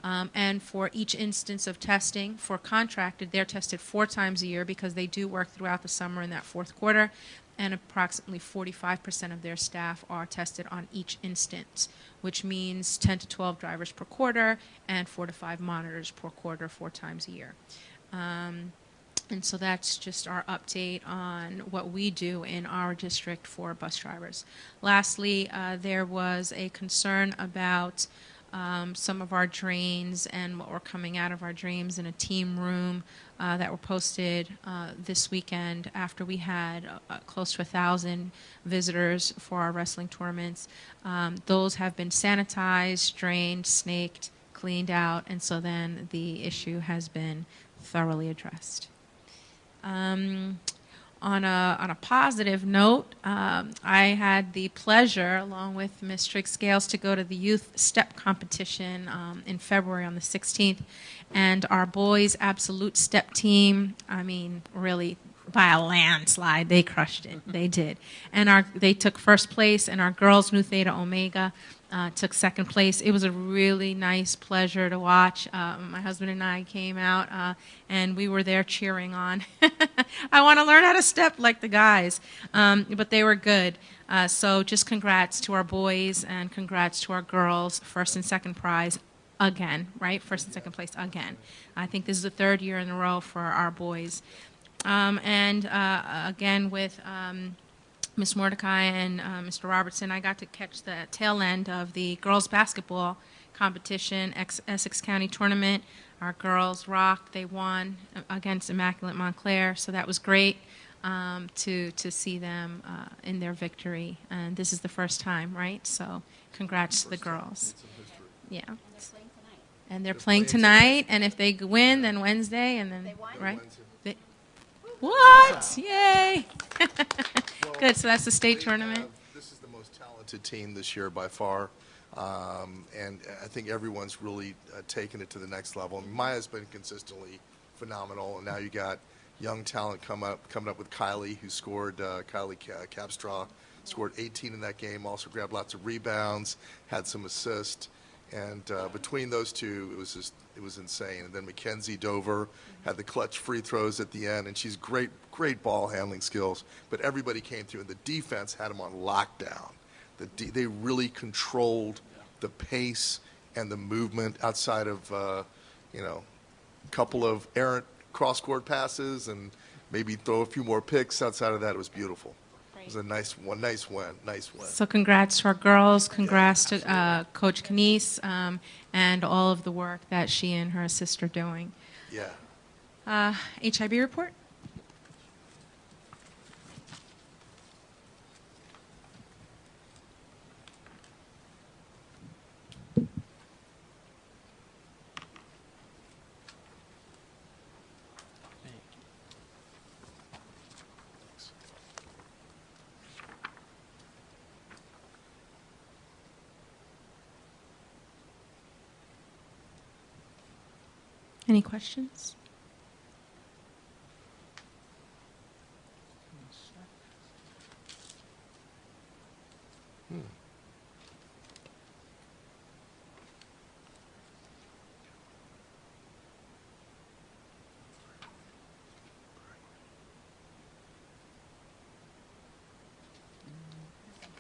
S8: And for each instance of testing, for contracted, they're tested 4 times a year because they do work throughout the summer in that 4th quarter, and approximately 45% of their staff are tested on each instance, which means 10 to 12 drivers per quarter and 4 to 5 monitors per quarter 4 times a year. And so that's just our update on what we do in our district for bus drivers. Lastly, there was a concern about some of our drains and what were coming out of our drains in a team room that were posted this weekend after we had close to 1,000 visitors for our wrestling tournaments. Those have been sanitized, drained, snaked, cleaned out, and so then the issue has been thoroughly addressed. On a positive note, I had the pleasure, along with Ms. Triggs Scales, to go to the youth step competition in February on the 16th, and our boys' absolute step team, I mean, really by a landslide, they crushed it. They did, and they took first place, and our girls, Nu Theta Omega, took second place. It was a really nice pleasure to watch. My husband and I came out, and we were there cheering on. I want to learn how to step like the guys, but they were good. So just congrats to our boys and congrats to our girls, first and second prize again, right? First and second place again. I think this is the 3rd year in a row for our boys. And again with Ms. Mordecai and Mr. Robertson, I got to catch the tail end of the girls' basketball competition, Essex County tournament. Our girls rocked. They won against Immaculate Montclair, so that was great to see them in their victory. And this is the first time, right? So congrats to the girls. Yeah. And they're playing tonight, and if they win, then Wednesday, and then, right? What? Yay! Good, so that's the state tournament.
S5: This is the most talented team this year by far, and I think everyone's really taken it to the next level. Maya's been consistently phenomenal, and now you got young talent coming up with Kylie, who scored, Kylie Capstraw, scored 18 in that game, also grabbed lots of rebounds, had some assists. And between those two, it was insane. And then Mackenzie Dover had the clutch free throws at the end, and she's great ball handling skills. But everybody came through, and the defense had them on lockdown. They really controlled the pace and the movement outside of a couple of errant cross-court passes and maybe throw a few more picks. Outside of that, it was beautiful. It was a nice win.
S8: So congrats to our girls. Congrats to Coach Canese and all of the work that she and her assist are doing.
S5: Yeah.
S8: HIB report? Any questions?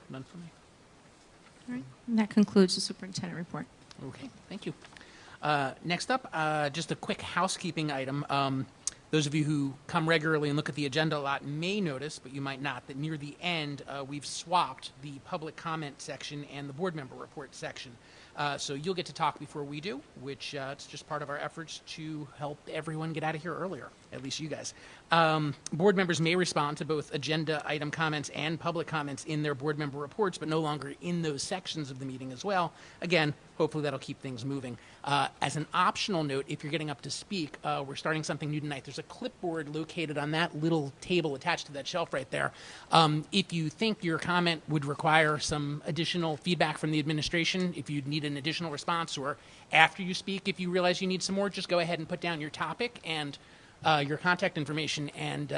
S1: None for me.
S8: All right. And that concludes the superintendent report.
S1: Okay, thank you. Next up, just a quick housekeeping item. Those of you who come regularly and look at the agenda a lot may notice, but you might not, that near the end we've swapped the public comment section and the board member report section. So you'll get to talk before we do, which it's just part of our efforts to help everyone get out of here earlier, at least you guys. Board members may respond to both agenda item comments and public comments in their board member reports, but no longer in those sections of the meeting as well. Again, hopefully that'll keep things moving. As an optional note, if you're getting up to speak, we're starting something new tonight. There's a clipboard located on that little table attached to that shelf right there. If you think your comment would require some additional feedback from the administration, if you need an additional response, or after you speak, if you realize you need some more, just go ahead and put down your topic and your contact information, and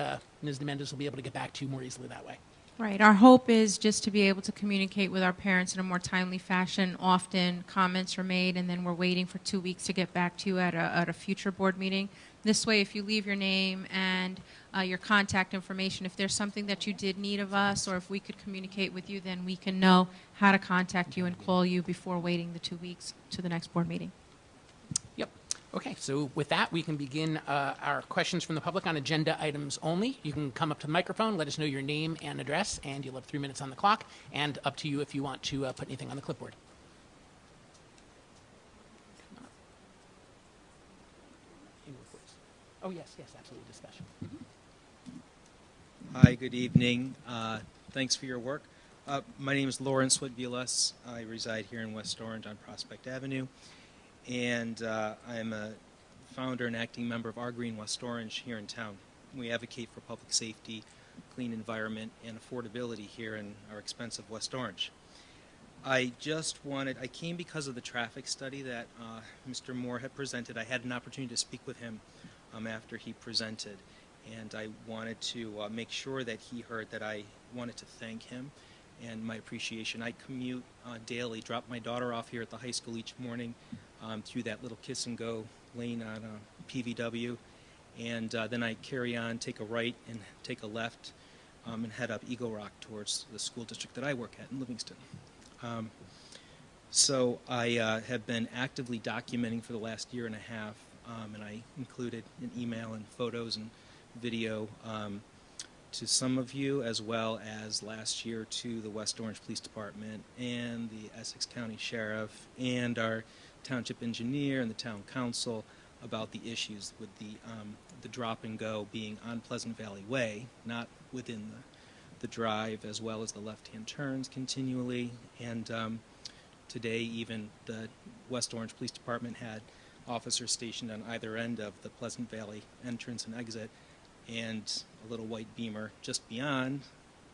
S1: Ms. DeMendez will be able to get back to you more easily that way.
S8: Right. Our hope is just to be able to communicate with our parents in a more timely fashion. Often comments are made, and then we're waiting for 2 weeks to get back to you at a future board meeting. This way, if you leave your name and your contact information, if there's something that you did need of us, or if we could communicate with you, then we can know how to contact you and call you before waiting the 2 weeks to the next board meeting.
S1: Yep. Okay, so with that, we can begin our questions from the public on agenda items only. You can come up to the microphone, let us know your name and address, and you'll have 3 minutes on the clock, and up to you if you want to put anything on the clipboard. Any reports? Oh, yes, absolutely, discussion.
S11: Hi, good evening. Thanks for your work. My name is Lawrence Whitvilas. I reside here in West Orange on Prospect Avenue. And I'm a founder and acting member of Our Green West Orange here in town. We advocate for public safety, clean environment, and affordability here in our expensive West Orange. I came because of the traffic study that Mr. Moore had presented. I had an opportunity to speak with him after he presented, and I wanted to make sure that he heard that I wanted to thank him and my appreciation. I commute daily, drop my daughter off here at the high school each morning through that little kiss and go lane on PVW, and then I carry on, take a right and take a left and head up Eagle Rock towards the school district that I work at in Livingston. So I have been actively documenting for the last year and a half, and I included an email and photos and video to some of you, as well as last year to the West Orange Police Department and the Essex County Sheriff and our township engineer and the town council about the issues with the drop and go being on Pleasant Valley Way, not within the drive, as well as the left-hand turns continually. And today, even the West Orange Police Department had officers stationed on either end of the Pleasant Valley entrance and exit, and a little white Beamer just beyond,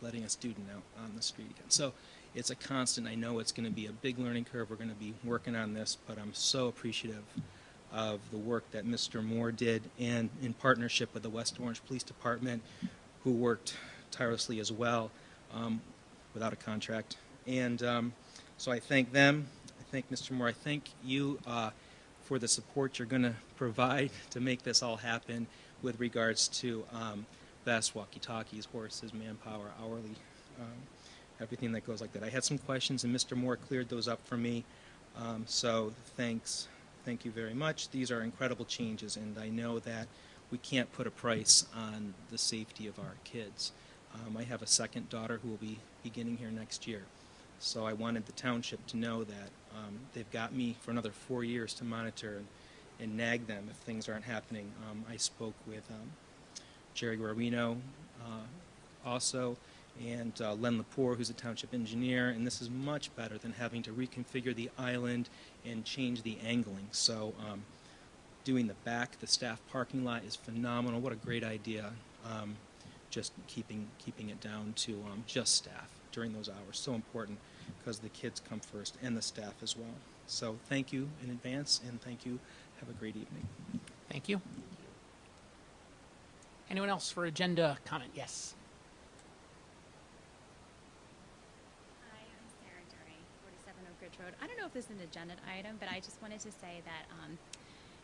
S11: letting a student out on the street again. So it's a constant. I know it's going to be a big learning curve. We're going to be working on this, but I'm so appreciative of the work that Mr. Moore did, and in partnership with the West Orange Police Department, who worked tirelessly as well without a contract. And so I thank them. I thank Mr. Moore. I thank you for the support you're going to provide to make this all happen with regards to vests, walkie-talkies, horses, manpower, hourly, everything that goes like that. I had some questions, and Mr. Moore cleared those up for me. So thanks. Thank you very much. These are incredible changes, and I know that we can't put a price on the safety of our kids. I have a second daughter who will be beginning here next year. So I wanted the township to know that they've got me for another 4 years to monitor and nag them if things aren't happening. I spoke with Jerry Guarino also, and Len Lepore, who's a township engineer, and this is much better than having to reconfigure the island and change the angling. So doing the staff parking lot is phenomenal. What a great idea. Just keeping it down to just staff during those hours. So important, because the kids come first and the staff as well. So thank you in advance, and thank you. Have a great evening.
S1: Thank you. Anyone else for agenda comment? Yes.
S12: Hi, I'm Sarah Dury, 47 Oak Ridge Road. I don't know if this is an agenda item, but I just wanted to say that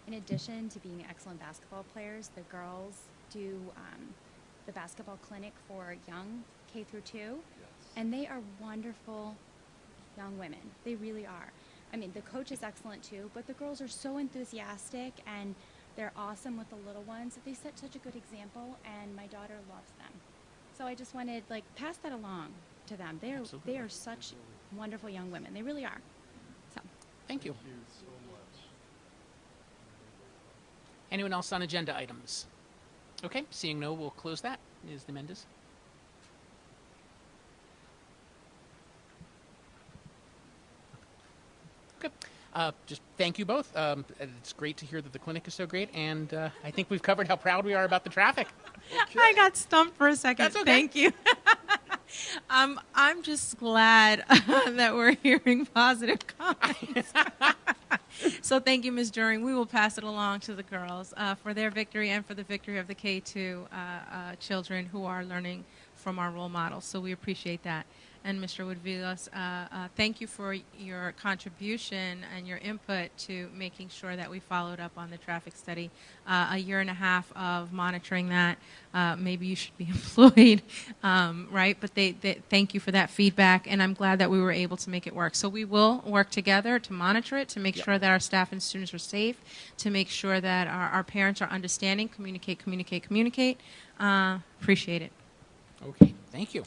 S12: in addition to being excellent basketball players, the girls do the basketball clinic for young K through 2, and they are wonderful young women. They really are. I mean, the coach is excellent too, but the girls are so enthusiastic, and they're awesome with the little ones. They set such a good example, and my daughter loves them. So I just wanted, pass that along to them. They are such wonderful young women. They really are. So.
S1: Thank you. Anyone else on agenda items? Okay, seeing no, we'll close that. Ms. Mendez. Okay. Just thank you both. It's great to hear that the clinic is so great, and I think we've covered how proud we are about the traffic.
S8: I got stumped for a second.
S1: That's okay.
S8: Thank you. I'm just glad that we're hearing positive comments. So thank you, Ms. During. We will pass it along to the girls for their victory and for the victory of the K-2 children who are learning from our role models. So we appreciate that. And Mr. Woodvillas, thank you for your contribution and your input to making sure that we followed up on the traffic study. A year and a half of monitoring that. Maybe you should be employed, right? But thank you for that feedback, and I'm glad that we were able to make it work. So we will work together to monitor it, to make sure that our staff and students are safe, to make sure that our parents are understanding, communicate. Appreciate it.
S1: Okay, thank you.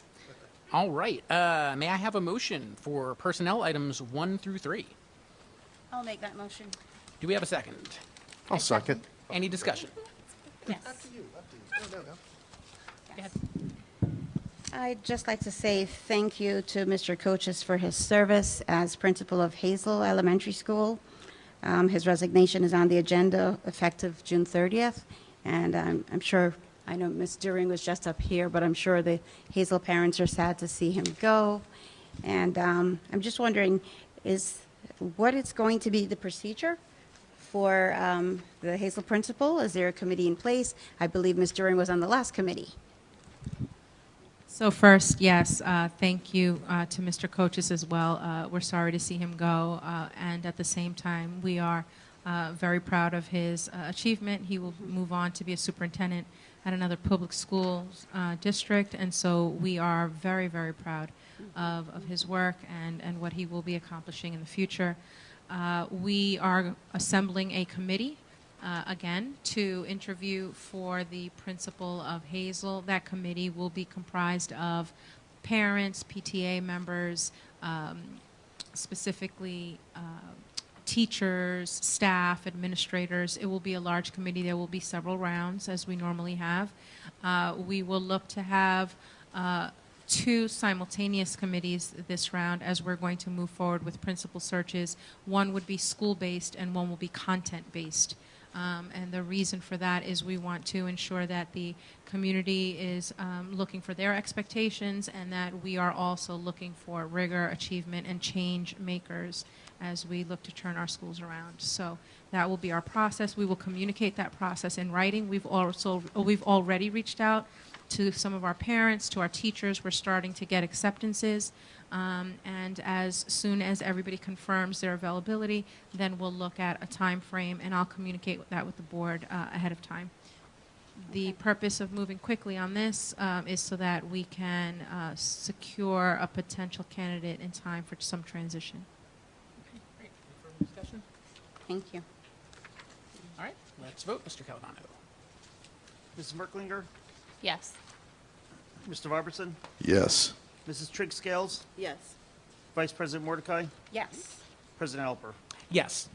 S1: All right. May I have a motion for personnel items 1 through 3?
S3: I'll make that motion.
S1: Do we have a second?
S5: I'll second.
S1: Any discussion?
S3: Yes.
S1: Go ahead.
S3: I'd just like to say thank you to Mr. Coaches for his service as principal of Hazel Elementary School. His resignation is on the agenda effective June 30th, and I'm sure, I know Ms. During was just up here, but I'm sure the Hazel parents are sad to see him go. And I'm just wondering, what is going to be the procedure for the Hazel principal? Is there a committee in place? I believe Ms. During was on the last committee.
S8: So first, yes, thank you to Mr. Coaches as well. We're sorry to see him go, and at the same time, we are very proud of his achievement. He will move on to be a superintendent at another public schools district, and so we are very, very proud of his work and what he will be accomplishing in the future. We are assembling a committee again to interview for the principal of Hazel. That committee will be comprised of parents, PTA members, specifically teachers, staff, administrators. It will be a large committee. There will be several rounds, as we normally have. We will look to have 2 simultaneous committees this round, as we're going to move forward with principal searches. One would be school-based and one will be content-based. And the reason for that is we want to ensure that the community is looking for their expectations, and that we are also looking for rigor, achievement, and change makers as we look to turn our schools around. So that will be our process. We will communicate that process in writing. We've already reached out to some of our parents, to our teachers. We're starting to get acceptances. And as soon as everybody confirms their availability, then we'll look at a time frame, and I'll communicate that with the board ahead of time. The purpose of moving quickly on this is so that we can secure a potential candidate in time for some transition.
S1: Okay, great. Any further discussion?
S3: Thank you.
S1: All right, let's vote. Mr. Calvano.
S2: Mrs. Merklinger,
S9: Yes.
S2: Mr. Robertson,
S5: Yes.
S2: Mrs. Trigg Scales,
S4: Yes.
S2: Vice President Mordecai,
S3: Yes.
S2: President Alper.
S1: Yes.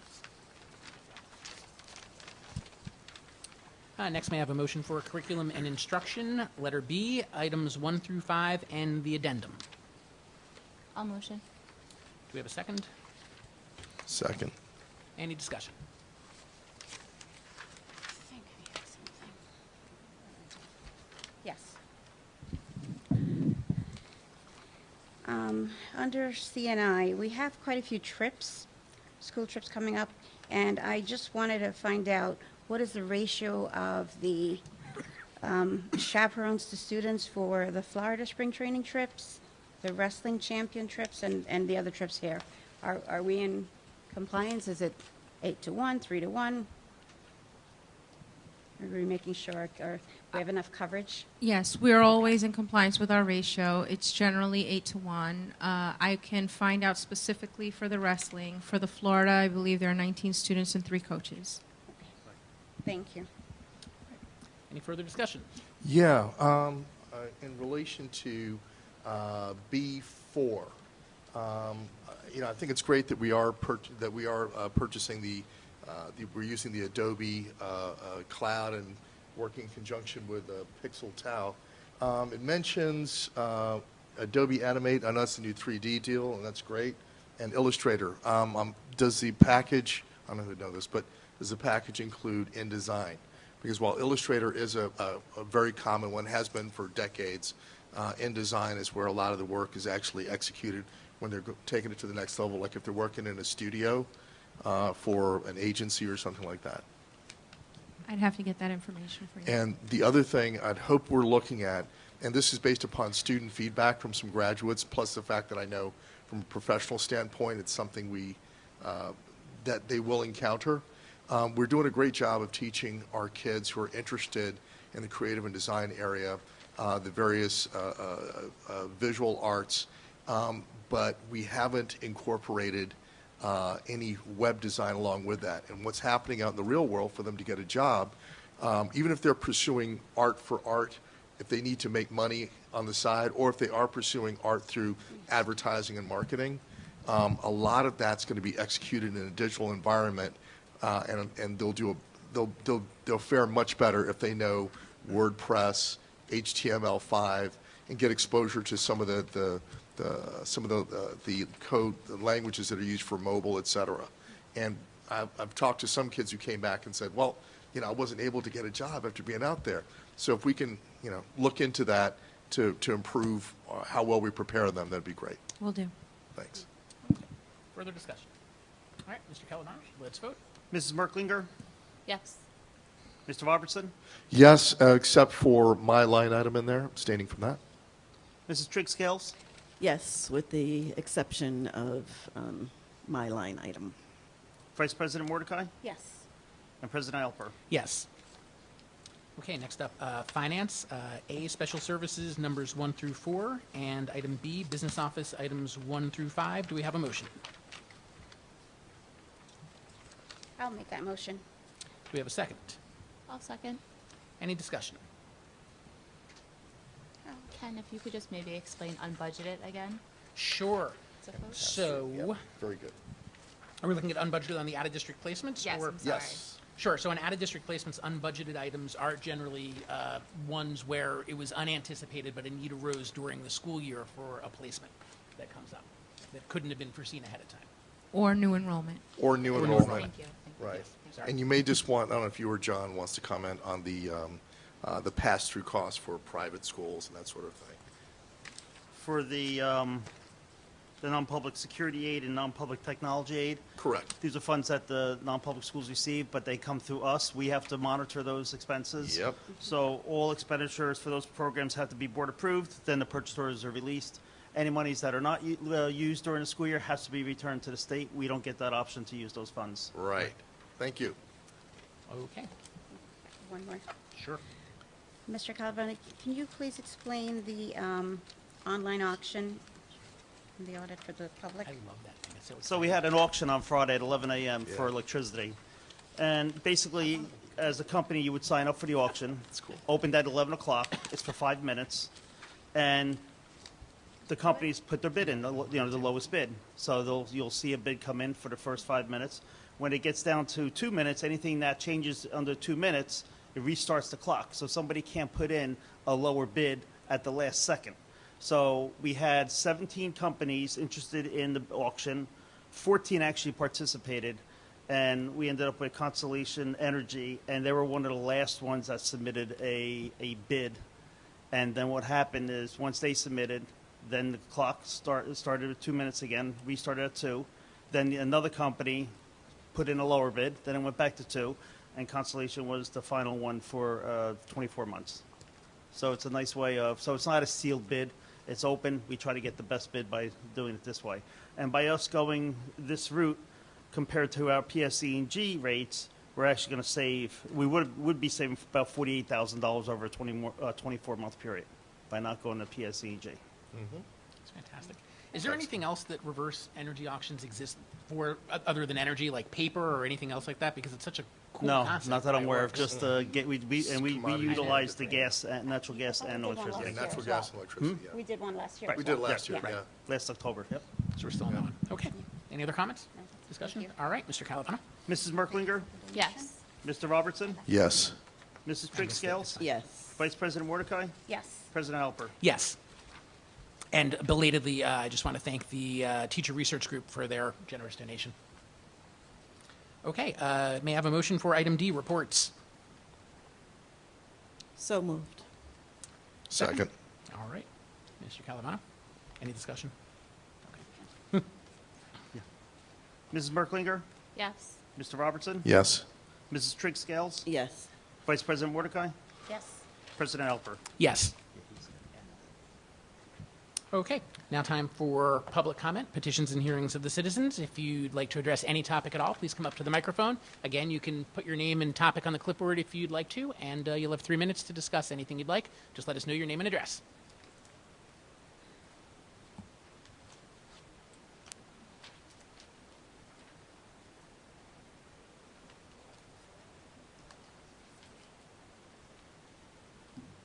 S1: Next, may I have a motion for curriculum and instruction, letter B, items 1 through 5, and the addendum.
S9: I'll motion.
S1: Do we have a second?
S5: Second.
S1: Any discussion?
S3: I think I have something. Yes. Under CNI, we have quite a few trips, school trips coming up, and I just wanted to find out what is the ratio of the chaperones to students for the Florida spring training trips, the wrestling champion trips, and the other trips here. Are we in compliance? Is it 8-to-1, 3-to-1? Are we making sure we have enough coverage?
S8: Yes, we are always in compliance with our ratio. It's generally 8-to-1. I can find out specifically for the wrestling. For the Florida, I believe there are 19 students and 3 coaches.
S3: Thank you.
S1: Any further discussion?
S5: Yeah, in relation to B4, You know, I think it's great that we are purchasing we're using the Adobe Cloud and working in conjunction with Pixel Tau. It mentions Adobe Animate. I know that's the new 3D deal, and that's great. And Illustrator. Does the package, I don't know who knows this, but does the package include InDesign? Because while Illustrator is a very common one, has been for decades, InDesign is where a lot of the work is actually executed when they're taking it to the next level, like if they're working in a studio for an agency or something like that.
S8: I'd have to get that information for you.
S5: And the other thing I'd hope we're looking at, and this is based upon student feedback from some graduates, plus the fact that I know from a professional standpoint it's something that they will encounter. We're doing a great job of teaching our kids who are interested in the creative and design area, the various visual arts, but we haven't incorporated any web design along with that. And what's happening out in the real world for them to get a job, even if they're pursuing art for art, if they need to make money on the side, or if they are pursuing art through advertising and marketing, a lot of that's going to be executed in a digital environment, and they'll fare much better if they know WordPress, HTML5, and get exposure to some of the code, the languages that are used for mobile, et cetera. And I've talked to some kids who came back and said, well, you know, I wasn't able to get a job after being out there. So if we can, you know, look into that to improve how well we prepare them, that'd be great.
S8: Will do.
S5: Thanks.
S1: Further discussion? All right, Mr. Callahan, let's vote.
S2: Mrs. Merklinger,
S9: Yes.
S2: Mr. Robertson,
S5: Yes, except for my line item in there, abstaining from that.
S2: Mrs. Trigg-Scales,
S4: Yes, with the exception of my line item.
S2: Vice President Mordecai,
S3: Yes.
S2: and President Alper.
S1: Yes. Okay, next up, Finance. A, Special Services, numbers 1 through 4, and item B, Business Office, items 1 through 5. Do we have a motion?
S3: I'll make that motion.
S1: Do we have a second?
S9: I'll second.
S1: Any discussion?
S9: Ken, if you could just maybe explain unbudgeted again.
S1: Sure.
S9: Suppose?
S1: So,
S5: Yeah, very good.
S1: are we looking at unbudgeted on the out-of-district placements?
S9: Yes,
S1: or-
S9: I'm sorry.
S5: Yes.
S1: Sure. So on out-of-district placements, unbudgeted items are generally ones where it was unanticipated, but a need arose during the school year for a placement that comes up that couldn't have been foreseen ahead of time.
S8: Or new enrollment.
S5: Or new
S1: Or new
S5: enrollment.
S9: Thank you.
S5: Right.
S1: Yes, sorry.
S5: And you may just want, I don't know if you or John wants to comment on the pass-through costs for private schools and that sort of thing.
S2: For the non-public security aid and non-public technology aid,
S5: Correct.
S2: these are funds that the non-public schools receive, but they come through us. We have to monitor those expenses.
S5: Yep.
S2: So all expenditures for those programs have to be board approved, then the purchase orders are released. Any monies that are not used during the school year has to be returned to the state. We don't get that option to use those funds.
S5: Right. Thank you.
S1: Okay.
S3: One more.
S1: Sure.
S3: Mr. Calvani, can you please explain the online auction and the audit for the public?
S1: I love that thing. It's
S2: So we had an auction on Friday at 11 a.m. for electricity. And basically, as a company, you would sign up for the auction.
S5: That's cool.
S2: Opened at 11 o'clock. It's for 5 minutes. And the companies put their bid in, the lowest bid. So you'll see a bid come in for the first 5 minutes. When it gets down to 2 minutes, anything that changes under 2 minutes, it restarts the clock. So somebody can't put in a lower bid at the last second. So we had 17 companies interested in the auction. 14 actually participated. And we ended up with Constellation Energy, and they were one of the last ones that submitted a bid. And then what happened is once they submitted, then the clock started at 2 minutes again, restarted at 2. Then another company put in a lower bid, then it went back to 2, and Constellation was the final one for 24 months. So it's a nice way of, so it's not a sealed bid, it's open. We try to get the best bid by doing it this way. And by us going this route, compared to our PSE&G rates, we're actually going to save, we would be saving about $48,000 over a 24-month period by not going to PSE&G.
S1: It's fantastic. Is there anything else that reverse energy auctions exist for other than energy, like paper or anything else like that? Because it's such a cool
S2: No,
S1: concept.
S2: not that I'm
S1: right?
S2: aware of.
S1: Works.
S2: Just we
S5: commodity.
S2: utilize the gas, natural gas, and
S3: We did one
S2: electricity.
S5: Yeah,
S3: last
S5: natural
S3: year as
S5: gas and electricity, yeah.
S3: We did one last year.
S5: We did last year, yeah.
S2: Last October. Yep.
S1: So we're still on that one. Okay. Any other comments? Discussion? All right, Mr. Calavano?
S2: Mrs. Merklinger,
S9: Yes.
S2: Mr. Robertson,
S5: Yes.
S2: Mrs. Trigg Scales,
S4: Yes.
S2: Vice President Mordecai,
S9: Yes.
S2: President Halper.
S1: Yes. And belatedly, I just want to thank the Teacher Research Group for their generous donation. Okay, may I have a motion for item D, reports?
S4: So moved.
S5: Second.
S1: All right. Mr. Calavano? Any discussion?
S2: Mrs. Merklinger,
S9: Yes.
S2: Mr. Robertson,
S5: Yes.
S2: Mrs. Trigg Scales,
S4: Yes.
S2: Vice President Mordecai,
S9: Yes.
S2: President Halper.
S1: Yes. Okay, now time for public comment, petitions and hearings of the citizens. If you'd like to address any topic at all, please come up to the microphone. Again, you can put your name and topic on the clipboard if you'd like to, and you'll have 3 minutes to discuss anything you'd like. Just let us know your name and address.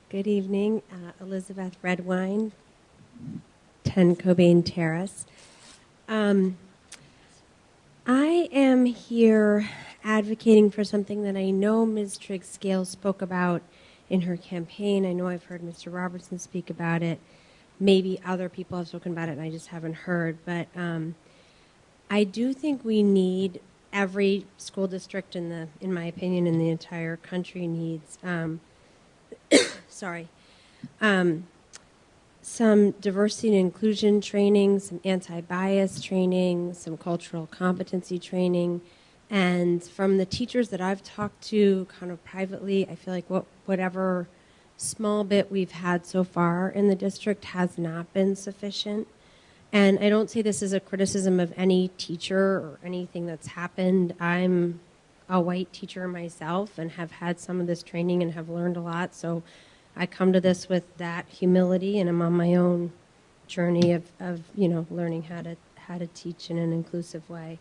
S13: Good evening, Elizabeth Redwine, 10 Cobain Terrace. I am here advocating for something that I know Ms. Trigg Scales spoke about in her campaign. I know I've heard Mr. Robertson speak about it. Maybe other people have spoken about it and I just haven't heard. But I do think we need, every school district in my opinion, in the entire country needs some diversity and inclusion training, some anti-bias training, some cultural competency training. And from the teachers that I've talked to kind of privately, I feel like whatever small bit we've had so far in the district has not been sufficient. And I don't say this as a criticism of any teacher or anything that's happened. I'm a white teacher myself and have had some of this training and have learned a lot. So I come to this with that humility, and I'm on my own journey of learning how to teach in an inclusive way.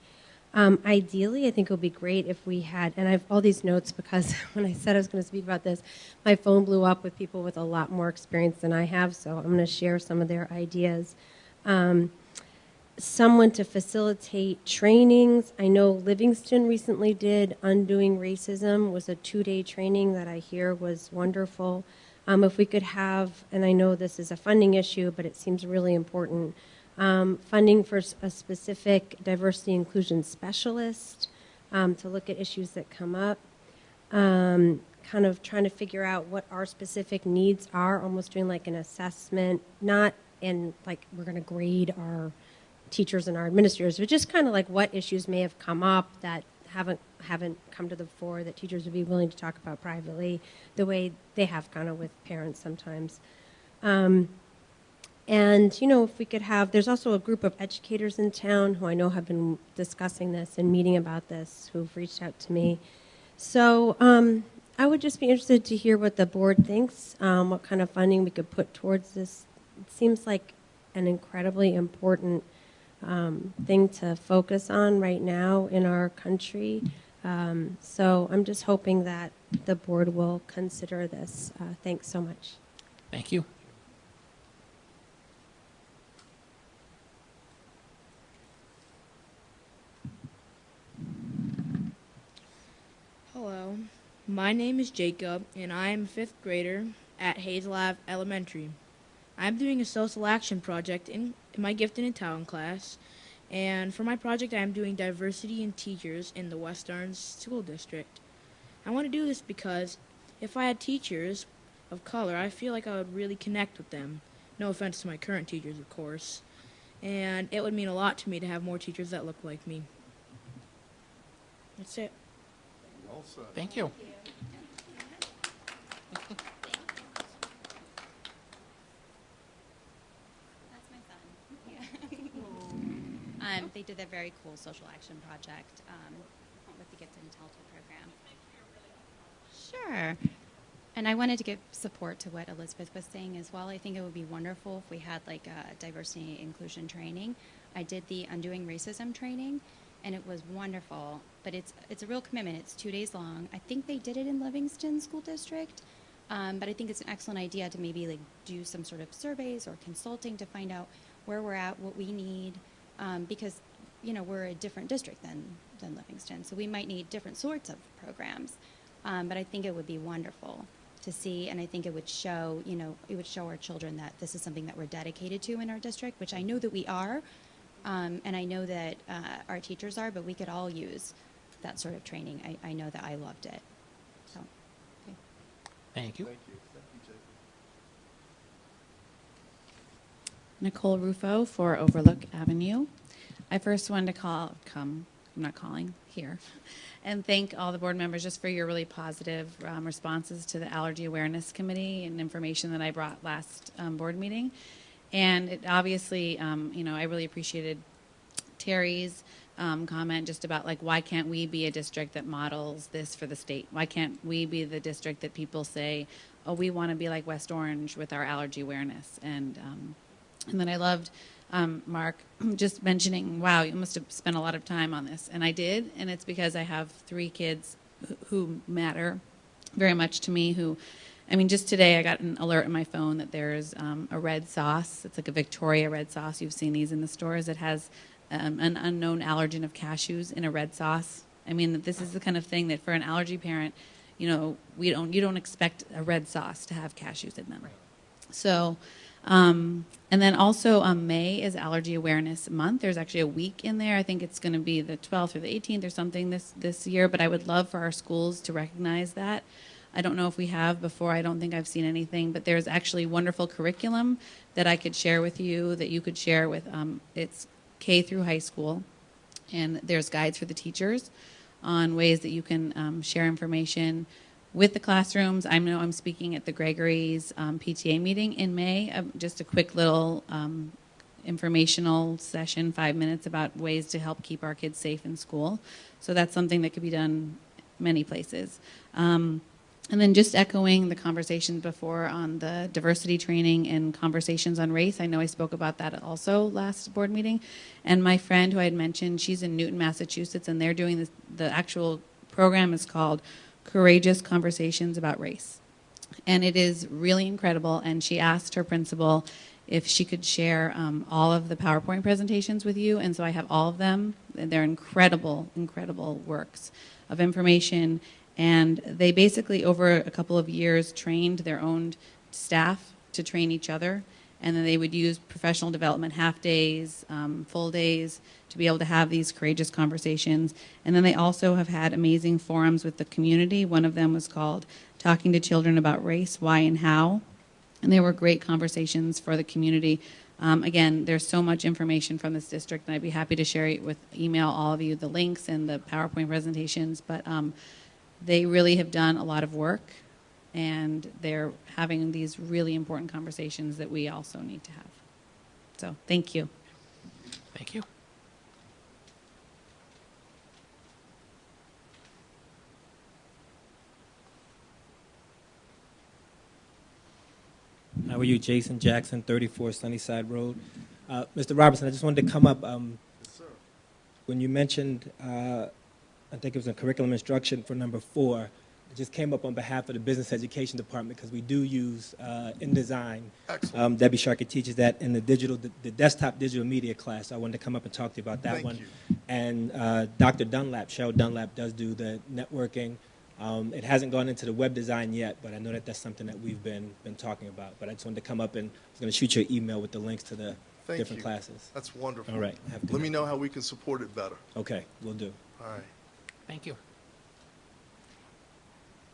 S13: Ideally, I think it would be great if we had, and I have all these notes because when I said I was going to speak about this, my phone blew up with people with a lot more experience than I have, so I'm going to share some of their ideas. Someone to facilitate trainings. I know Livingston recently did Undoing Racism, was a 2-day training that I hear was wonderful. If we could have, and I know this is a funding issue, but it seems really important, funding for a specific diversity inclusion specialist to look at issues that come up, kind of trying to figure out what our specific needs are, almost doing like an assessment, not in like we're going to grade our teachers and our administrators, but just kind of like what issues may have come up that haven't come to the fore that teachers would be willing to talk about privately, the way they have kind of with parents sometimes. And, if we could have, there's also a group of educators in town who I know have been discussing this and meeting about this, who've reached out to me. So I would just be interested to hear what the board thinks, what kind of funding we could put towards this. It seems like an incredibly important thing to focus on right now in our country. So I'm just hoping that the board will consider this. Thanks so much.
S1: Thank you.
S14: Hello, my name is Jacob, and I am a 5th grader at Hazel Ave Elementary. I'm doing a social action project in my gifted and talent class, and for my project I am doing diversity in teachers in the West Orange School District. I want to do this because if I had teachers of color, I feel like I would really connect with them. No offense to my current teachers, of course. And it would mean a lot to me to have more teachers that look like me. That's it.
S5: Well said.
S1: Thank you.
S12: That's my son. Yeah. They did a very cool social action project with the Gifted and Talented program. Sure. And I wanted to give support to what Elizabeth was saying as well. I think it would be wonderful if we had like a diversity and inclusion training. I did the Undoing Racism training, and it was wonderful. But it's a real commitment. It's 2 days long. I think they did it in Livingston School District. But I think it's an excellent idea to maybe like do some sort of surveys or consulting to find out where we're at, what we need, because, you know, we're a different district than Livingston, so we might need different sorts of programs. But I think it would be wonderful to see, and I think it would show, you know, it would show our children that this is something that we're dedicated to in our district, which I know that we are, and I know that our teachers are, but we could all use that sort of training. I know that I loved it. So, okay.
S1: Thank you.
S5: Thank you. Thank you, Jacob.
S15: Nicole Rufo for Overlook Avenue. I first wanted to I'm not calling, here, and thank all the board members just for your really positive responses to the Allergy Awareness Committee and information that I brought last board meeting. And it obviously, you know, I really appreciated Terry's comment just about, like, why can't we be a district that models this for the state? Why can't we be the district that people say, oh, we want to be like West Orange with our allergy awareness? And then I loved Mark just mentioning, wow, you must have spent a lot of time on this. And I did, and it's because I have 3 kids who matter very much to me, who, I mean, just today I got an alert on my phone that there's a red sauce. It's like a Victoria red sauce. You've seen these in the stores. It has an unknown allergen of cashews in a red sauce. I mean, this is the kind of thing that for an allergy parent, you know, you don't expect a red sauce to have cashews in them. Right. So, and then also May is Allergy Awareness Month. There's actually a week in there. I think it's going to be the 12th or the 18th or something this year, but I would love for our schools to recognize that. I don't know if we have before. I don't think I've seen anything, but there's actually wonderful curriculum that I could share with you, that you could share with, it's K through high school, and there's guides for the teachers on ways that you can share information with the classrooms. I know I'm speaking at the Gregory's PTA meeting in May, just a quick little informational session, 5 minutes, about ways to help keep our kids safe in school. So that's something that could be done many places. And then just echoing the conversations before on the diversity training and conversations on race. I know I spoke about that also last board meeting. And my friend who I had mentioned, she's in Newton, Massachusetts, and they're doing this, the actual program is called Courageous Conversations About Race. And it is really incredible. And she asked her principal if she could share all of the PowerPoint presentations with you. And so I have all of them. They're incredible, incredible works of information. And they basically, over a couple of years, trained their own staff to train each other. And then they would use professional development half days, full days, to be able to have these courageous conversations. And then they also have had amazing forums with the community. One of them was called Talking to Children About Race, Why and How. And they were great conversations for the community. Again, there's so much information from this district, and I'd be happy to share it with email all of you the links and the PowerPoint presentations. But they really have done a lot of work, and they're having these really important conversations that we also need to have. So thank you.
S1: Thank you.
S11: How are you? Jason Jackson, 34 Sunnyside Road. Mr. Robertson, I just wanted to come up.
S5: Yes, sir.
S11: When you mentioned, I think it was a curriculum instruction for number 4, it just came up on behalf of the Business Education Department because we do use InDesign.
S5: Excellent.
S11: Debbie Sharkey teaches that in the desktop digital media class. So I wanted to come up and talk to you about that
S5: Thank
S11: one.
S5: you.
S11: And Dr. Dunlap, Cheryl Dunlap, does do the networking. It hasn't gone into the web design yet, but I know that that's something that we've been talking about. But I just wanted to come up, and I was going to shoot you an email with the links to the different classes.
S5: That's wonderful.
S11: All right.
S5: Let me know how we can support it better.
S11: Okay, we'll do.
S5: All right.
S1: Thank you.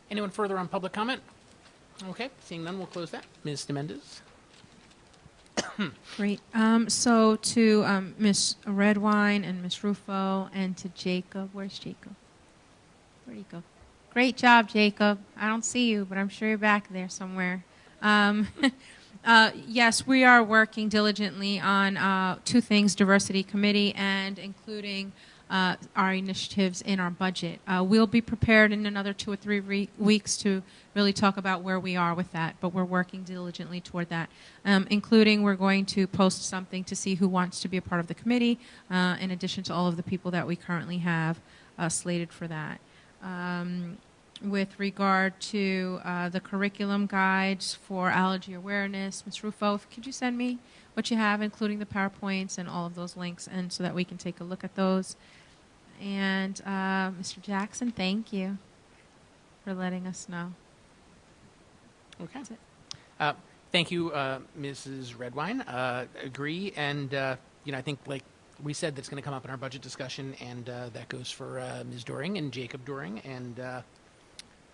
S1: Anyone further on public comment? Okay, seeing none, we'll close that. Ms. Mendez.
S8: Great. So to Ms. Redwine and Ms. Rufo and to Jacob. Where's Jacob? Where'd he go? Great job, Jacob. I don't see you, but I'm sure you're back there somewhere. Yes, we are working diligently on 2 things, diversity committee and including our initiatives in our budget. We'll be prepared in another 2 or 3 weeks to really talk about where we are with that, but we're working diligently toward that, including we're going to post something to see who wants to be a part of the committee, in addition to all of the people that we currently have slated for that. With regard to the curriculum guides for allergy awareness, Ms. Rufo, could you send me what you have, including the PowerPoints and all of those links, and so that we can take a look at those. And Mr. Jackson, thank you for letting us know.
S1: Okay.
S8: That's it.
S1: Thank you, Mrs. Redwine. Agree, and I think like we said, that's going to come up in our budget discussion, and that goes for Ms. Doring and Jacob Doring and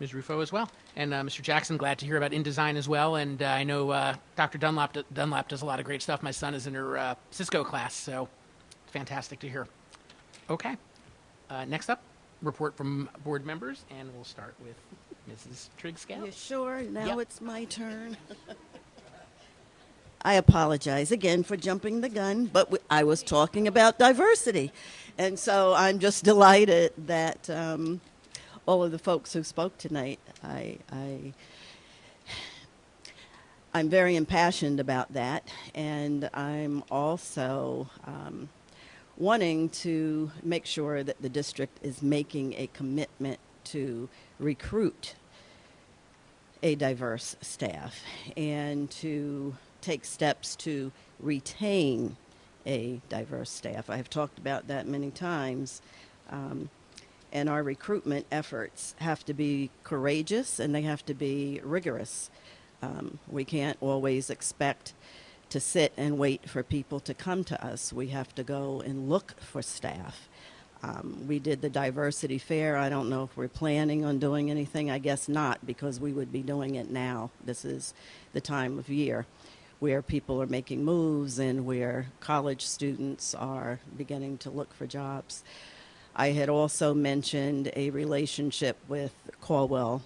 S1: Ms. Rufo as well. And Mr. Jackson, glad to hear about InDesign as well. And I know Dr. Dunlap does a lot of great stuff. My son is in her Cisco class, so fantastic to hear. Okay. Next up, report from board members, and we'll start with Mrs. Trigg-Scout.
S4: You sure? Now
S1: Yep.
S4: it's my turn. I apologize again for jumping the gun, but I was talking about diversity. And so I'm just delighted that all of the folks who spoke tonight, I'm very impassioned about that. And I'm also wanting to make sure that the district is making a commitment to recruit a diverse staff and to take steps to retain a diverse staff. I have talked about that many times. And our recruitment efforts have to be courageous and they have to be rigorous. We can't always expect to sit and wait for people to come to us. We have to go and look for staff. We did the diversity fair. I don't know if we're planning on doing anything. I guess not, because we would be doing it now. This is the time of year where people are making moves and where college students are beginning to look for jobs. I had also mentioned a relationship with Caldwell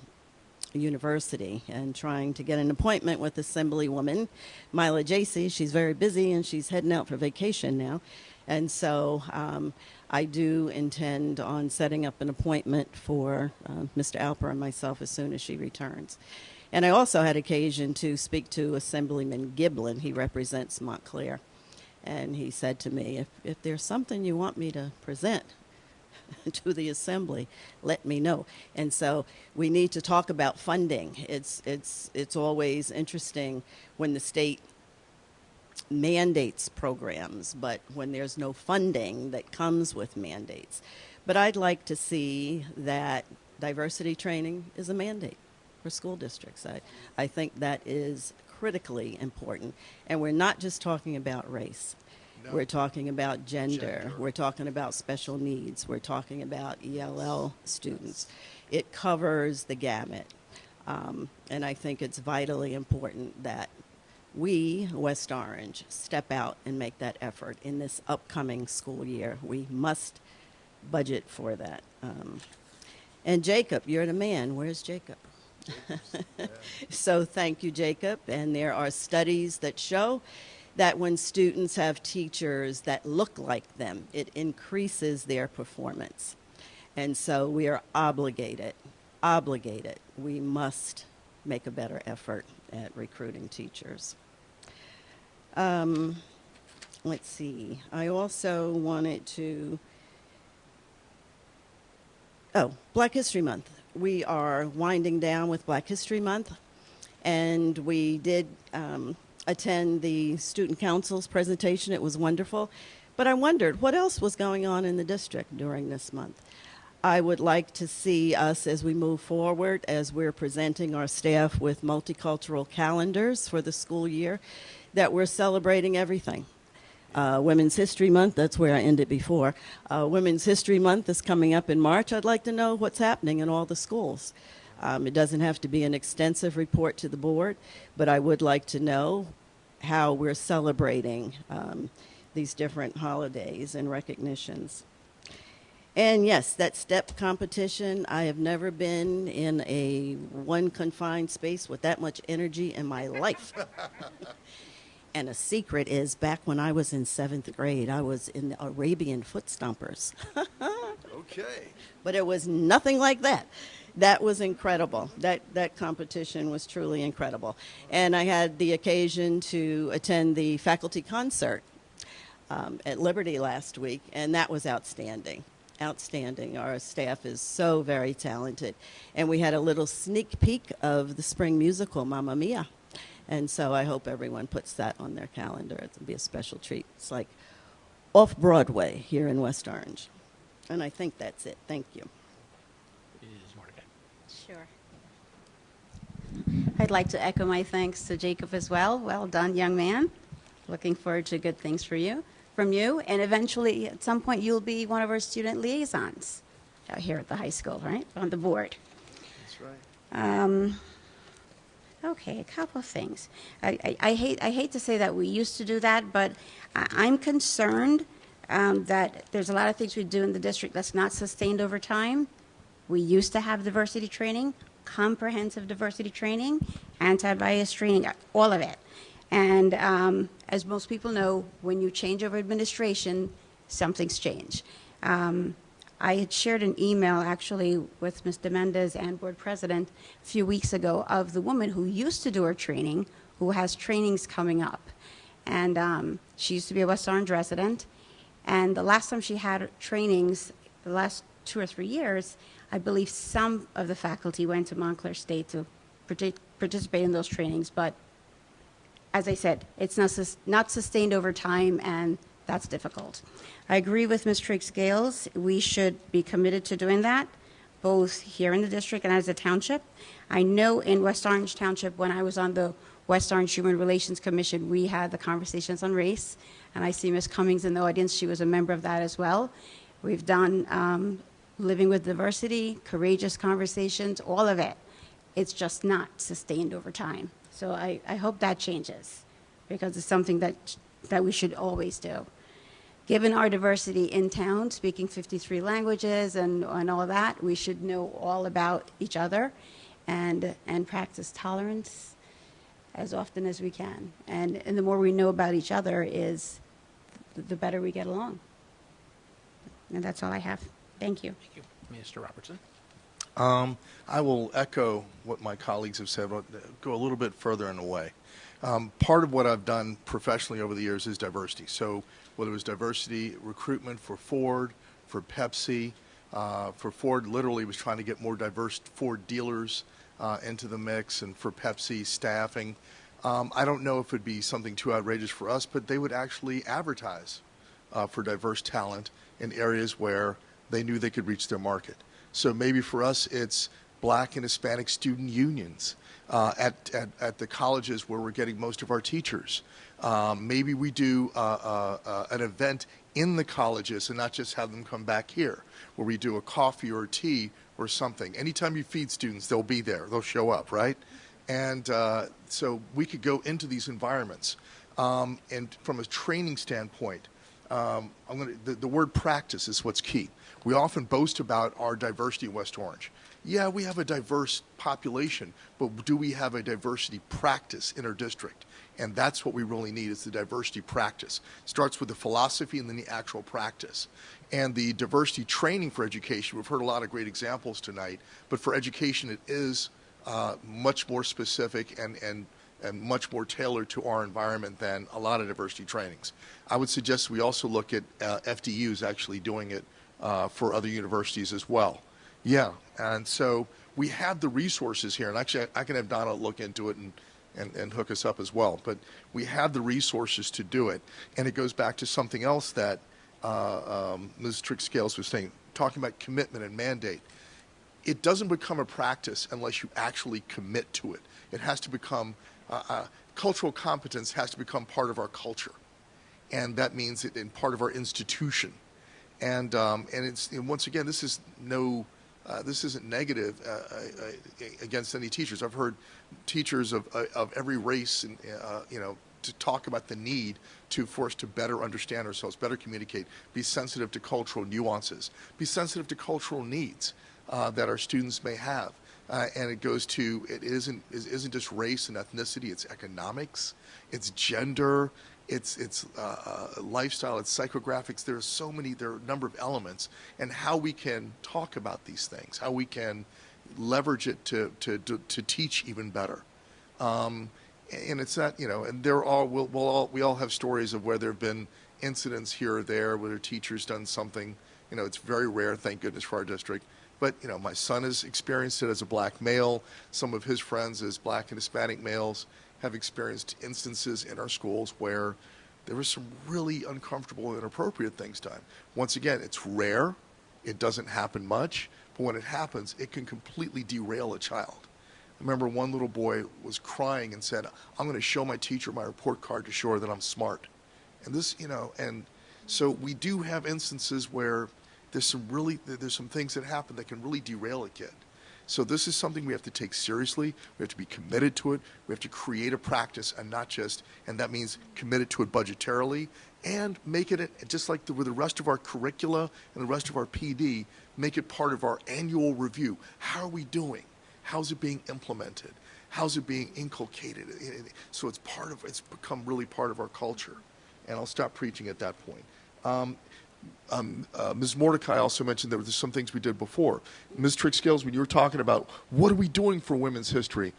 S4: University and trying to get an appointment with Assemblywoman Mila Jacey. She's very busy and she's heading out for vacation now. And so I do intend on setting up an appointment for Mr. Alper and myself as soon as she returns. And I also had occasion to speak to Assemblyman Giblin. He represents Montclair. And he said to me, if there's something you want me to present to the Assembly, let me know. And so we need to talk about funding. It's always interesting when the state mandates programs, but when there's no funding that comes with mandates. But I'd like to see that diversity training is a mandate for school districts. I think that is critically important. And we're not just talking about race. No. We're talking about gender. We're talking about special needs. We're talking about ELL students. It covers the gamut. And I think it's vitally important that we, West Orange, step out and make that effort in this upcoming school year. We must budget for that. And Jacob, you're the man. Where's Jacob? So thank you, Jacob. And there are studies that show that when students have teachers that look like them, it increases their performance. And so we are obligated. We must make a better effort at recruiting teachers. Let's see. I also wanted to... Black History Month. We are winding down with Black History Month, and we did attend the Student Council's presentation. It was wonderful. But I wondered what else was going on in the district during this month. I would like to see us, as we move forward, as we're presenting our staff with multicultural calendars for the school year, that we're celebrating everything. Women's History Month, that's where I ended before. Women's History Month is coming up in March. I'd like to know what's happening in all the schools. It doesn't have to be an extensive report to the board, but I would like to know how we're celebrating these different holidays and recognitions. And yes, that step competition, I have never been in a one confined space with that much energy in my life. And a secret is, back when I was in 7th grade, I was in the Arabian Foot Stompers.
S5: Okay.
S4: But it was nothing like that. That was incredible. That competition was truly incredible. And I had the occasion to attend the faculty concert at Liberty last week, and that was outstanding. Outstanding. Our staff is so very talented. And we had a little sneak peek of the spring musical, Mamma Mia. And so I hope everyone puts that on their calendar. It'll be a special treat. It's like off-Broadway here in West Orange. And I think that's it. Thank you.
S3: Sure. I'd like to echo my thanks to Jacob as well. Well done, young man. Looking forward to good things from you. And eventually, at some point, you'll be one of our student liaisons out here at the high school, right? On the board.
S5: That's right.
S3: Okay, a couple of things. I hate to say that we used to do that, but I'm concerned that there's a lot of things we do in the district that's not sustained over time. We used to have diversity training, comprehensive diversity training, anti-bias training, all of it. And as most people know, when you change over administration, something's changed. I had shared an email actually with Ms. Mendez and board president a few weeks ago of the woman who used to do her training, who has trainings coming up. And she used to be a West Orange resident. And the last time she had trainings, the last 2 or 3 years, I believe some of the faculty went to Montclair State to participate in those trainings. But as I said, it's not sustained over time, and that's difficult. I agree with Ms. Triggs-Gales. We should be committed to doing that, both here in the district and as a township. I know in West Orange Township, when I was on the West Orange Human Relations Commission, we had the conversations on race, and I see Ms. Cummings in the audience. She was a member of that as well. We've done living with diversity, courageous conversations, all of it. It's just not sustained over time. So I hope that changes, because it's something that we should always do. Given our diversity in town, speaking 53 languages and all that, we should know all about each other and practice tolerance as often as we can. And the more we know about each other is the better we get along. And that's all I have. Thank you.
S1: Thank you. Mr. Robertson.
S5: I will echo what my colleagues have said, but go a little bit further in a way. Part of what I've done professionally over the years is diversity. So whether it was diversity recruitment for Ford, for Pepsi, for Ford literally was trying to get more diverse Ford dealers into the mix, and for Pepsi staffing. I don't know if it'd be something too outrageous for us, but they would actually advertise for diverse talent in areas where they knew they could reach their market. So maybe for us it's Black and Hispanic student unions at the colleges where we're getting most of our teachers. Maybe we do an event in the colleges and not just have them come back here, where we do a coffee or a tea or something. Anytime you feed students, they'll be there. They'll show up, right? And so we could go into these environments. And from a training standpoint, the word practice is what's key. We often boast about our diversity in West Orange. Yeah, we have a diverse population, but do we have a diversity practice in our district? And that's what we really need, is the diversity practice. It starts with the philosophy and then the actual practice. And the diversity training for education, we've heard a lot of great examples tonight, but for education it is much more specific and much more tailored to our environment than a lot of diversity trainings. I would suggest we also look at FDUs actually doing it for other universities as well. Yeah, and so we have the resources here, and actually I can have Donna look into it and hook us up as well, but we have the resources to do it. And it goes back to something else that Ms. Triggs-Gales was saying, talking about commitment and mandate. It doesn't become a practice unless you actually commit to it. It has to become, cultural competence has to become part of our culture. And that means it in part of our institution. And once again, this is this isn't negative against any teachers. I've heard teachers of every race, and to talk about the need for us to better understand ourselves, better communicate, be sensitive to cultural nuances, be sensitive to cultural needs that our students may have. And it goes to, it isn't just race and ethnicity, it's economics, it's gender, it's lifestyle, it's psychographics. There are a number of elements, and how we can talk about these things, how we can leverage it to teach even better. And it's not, and we all have stories of where there have been incidents here or there where a teacher's done something. It's very rare, thank goodness, for our district. But, my son has experienced it as a Black male. Some of his friends as Black and Hispanic males have experienced instances in our schools where there was some really uncomfortable and inappropriate things done. Once again, it's rare. It doesn't happen much. But when it happens, it can completely derail a child. I remember one little boy was crying and said, I'm going to show my teacher my report card to show her that I'm smart. And this, and so we do have instances where there's some things that happen that can really derail a kid. So this is something we have to take seriously. We have to be committed to it. We have to create a practice and not just, and that means committed to it budgetarily and make it, just like with the rest of our curricula and the rest of our PD, make it part of our annual review. How are we doing? How's it being implemented? How's it being inculcated? So it's become really part of our culture. And I'll stop preaching at that point. Ms. Mordecai also mentioned there were some things we did before. Ms. Trick-Scales, when you were talking about what are we doing for women's history,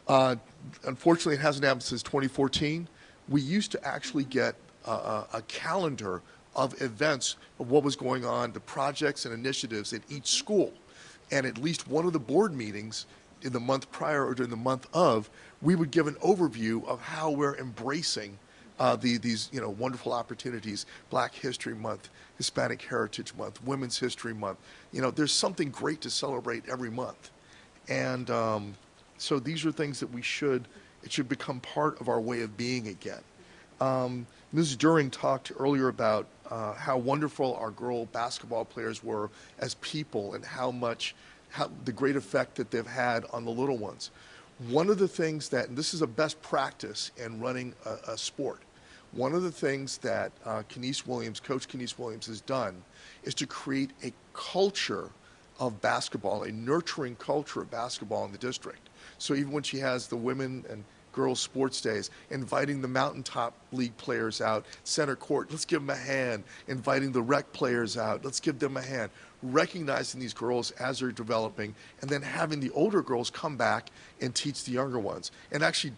S5: unfortunately it hasn't happened since 2014. We used to actually get a calendar of events of what was going on, the projects and initiatives at each school. And at least one of the board meetings in the month prior or during the month of, we would give an overview of how we're embracing these wonderful opportunities. Black History Month, Hispanic Heritage Month, Women's History Month. There's something great to celebrate every month. And so these are things that it should become part of our way of being again. Ms. During talked earlier about how wonderful our girl basketball players were as people and how the great effect that they've had on the little ones. One of the things and this is a best practice in running a sport, one of the things that Coach Kenise Williams has done is to create a culture of basketball, a nurturing culture of basketball in the district. So even when she has the women and girls sports days, inviting the Mountaintop League players out, center court, let's give them a hand. Inviting the rec players out, let's give them a hand. Recognizing these girls as they're developing, and then having the older girls come back and teach the younger ones. And actually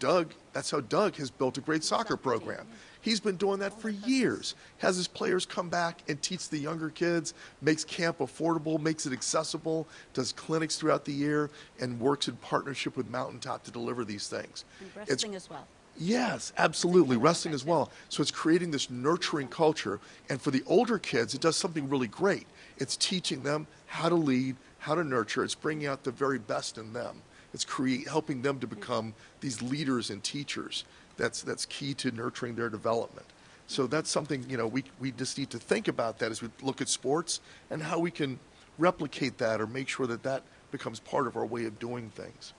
S5: that's how Doug has built a great soccer program. He's been doing that for years. Has his players come back and teach the younger kids, makes camp affordable, makes it accessible, does clinics throughout the year, and works in partnership with Mountaintop to deliver these things.
S3: And wrestling as well.
S5: Yes, absolutely. Wrestling as well. So it's creating this nurturing culture. And for the older kids, it does something really great. It's teaching them how to lead, how to nurture. It's bringing out the very best in them. It's helping them to become these leaders and teachers. That's key to nurturing their development. So that's something, we just need to think about that as we look at sports and how we can replicate that or make sure that becomes part of our way of doing things.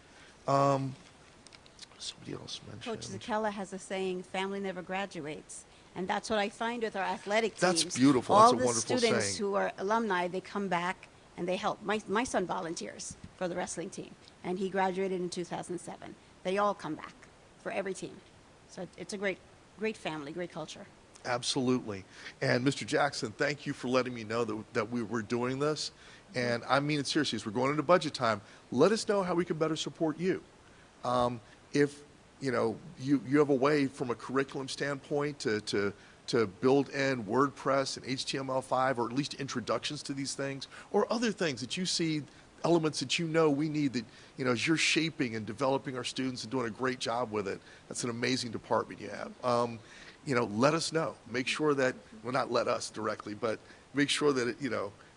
S5: Somebody else mentioned.
S3: Coach Zakella has a saying, family never graduates. And that's what I find with our athletic teams.
S5: That's beautiful.
S3: All
S5: That's a wonderful
S3: the students
S5: saying.
S3: who are alumni, they come back and they help. My son volunteers for the wrestling team, and he graduated in 2007. They all come back for every team. So it's a great family, great culture.
S5: Absolutely. And Mr. Jackson, thank you for letting me know that we were doing this. And I mean it seriously. As we're going into budget time, let us know how we can better support you. If you have a way from a curriculum standpoint to build in WordPress and HTML5, or at least introductions to these things, or other things that you see, elements that we need that, as you're shaping and developing our students and doing a great job with it, that's an amazing department you have. Let us know. Make sure that, well, not let us directly, but make sure that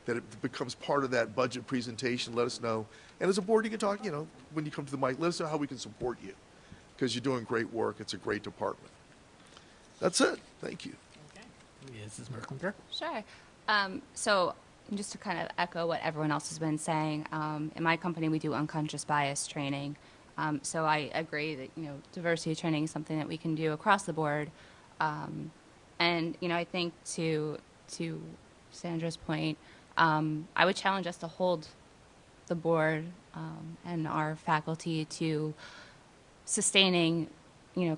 S5: that it becomes part of that budget presentation. Let us know. And as a board, you can talk, when you come to the mic, let us know how we can support you, because you're doing great work. It's a great department. That's it. Thank you.
S1: Okay. Mrs. Merklinger?
S9: Sure. So just to kind of echo what everyone else has been saying, in my company we do unconscious bias training. So I agree that diversity training is something that we can do across the board. And I think to Sandra's point, I would challenge us to hold the board and our faculty to sustaining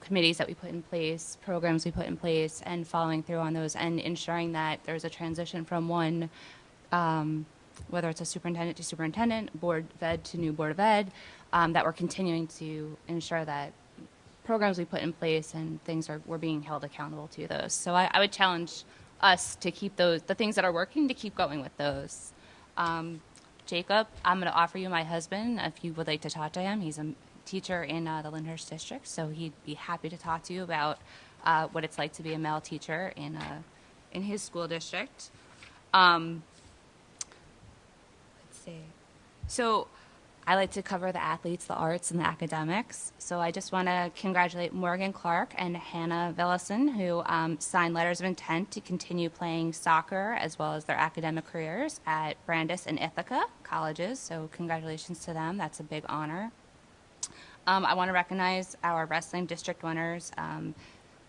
S9: committees that we put in place, programs we put in place, and following through on those, and ensuring that there's a transition from one, whether it's a superintendent to superintendent, board of ed to new board of ed, that we're continuing to ensure that programs we put in place and we're being held accountable to those. So I would challenge us to keep the things that are working, to keep going with those. Jacob, I'm going to offer you my husband if you would like to talk to him. He's a teacher in the Lyndhurst district, so he'd be happy to talk to you about what it's like to be a male teacher in his school district. Let's see. So I like to cover the athletes, the arts, and the academics. So I just want to congratulate Morgan Clark and Hannah Villison, who signed letters of intent to continue playing soccer as well as their academic careers at Brandis and Ithaca colleges. So congratulations to them. That's a big honor. I want to recognize our wrestling district winners,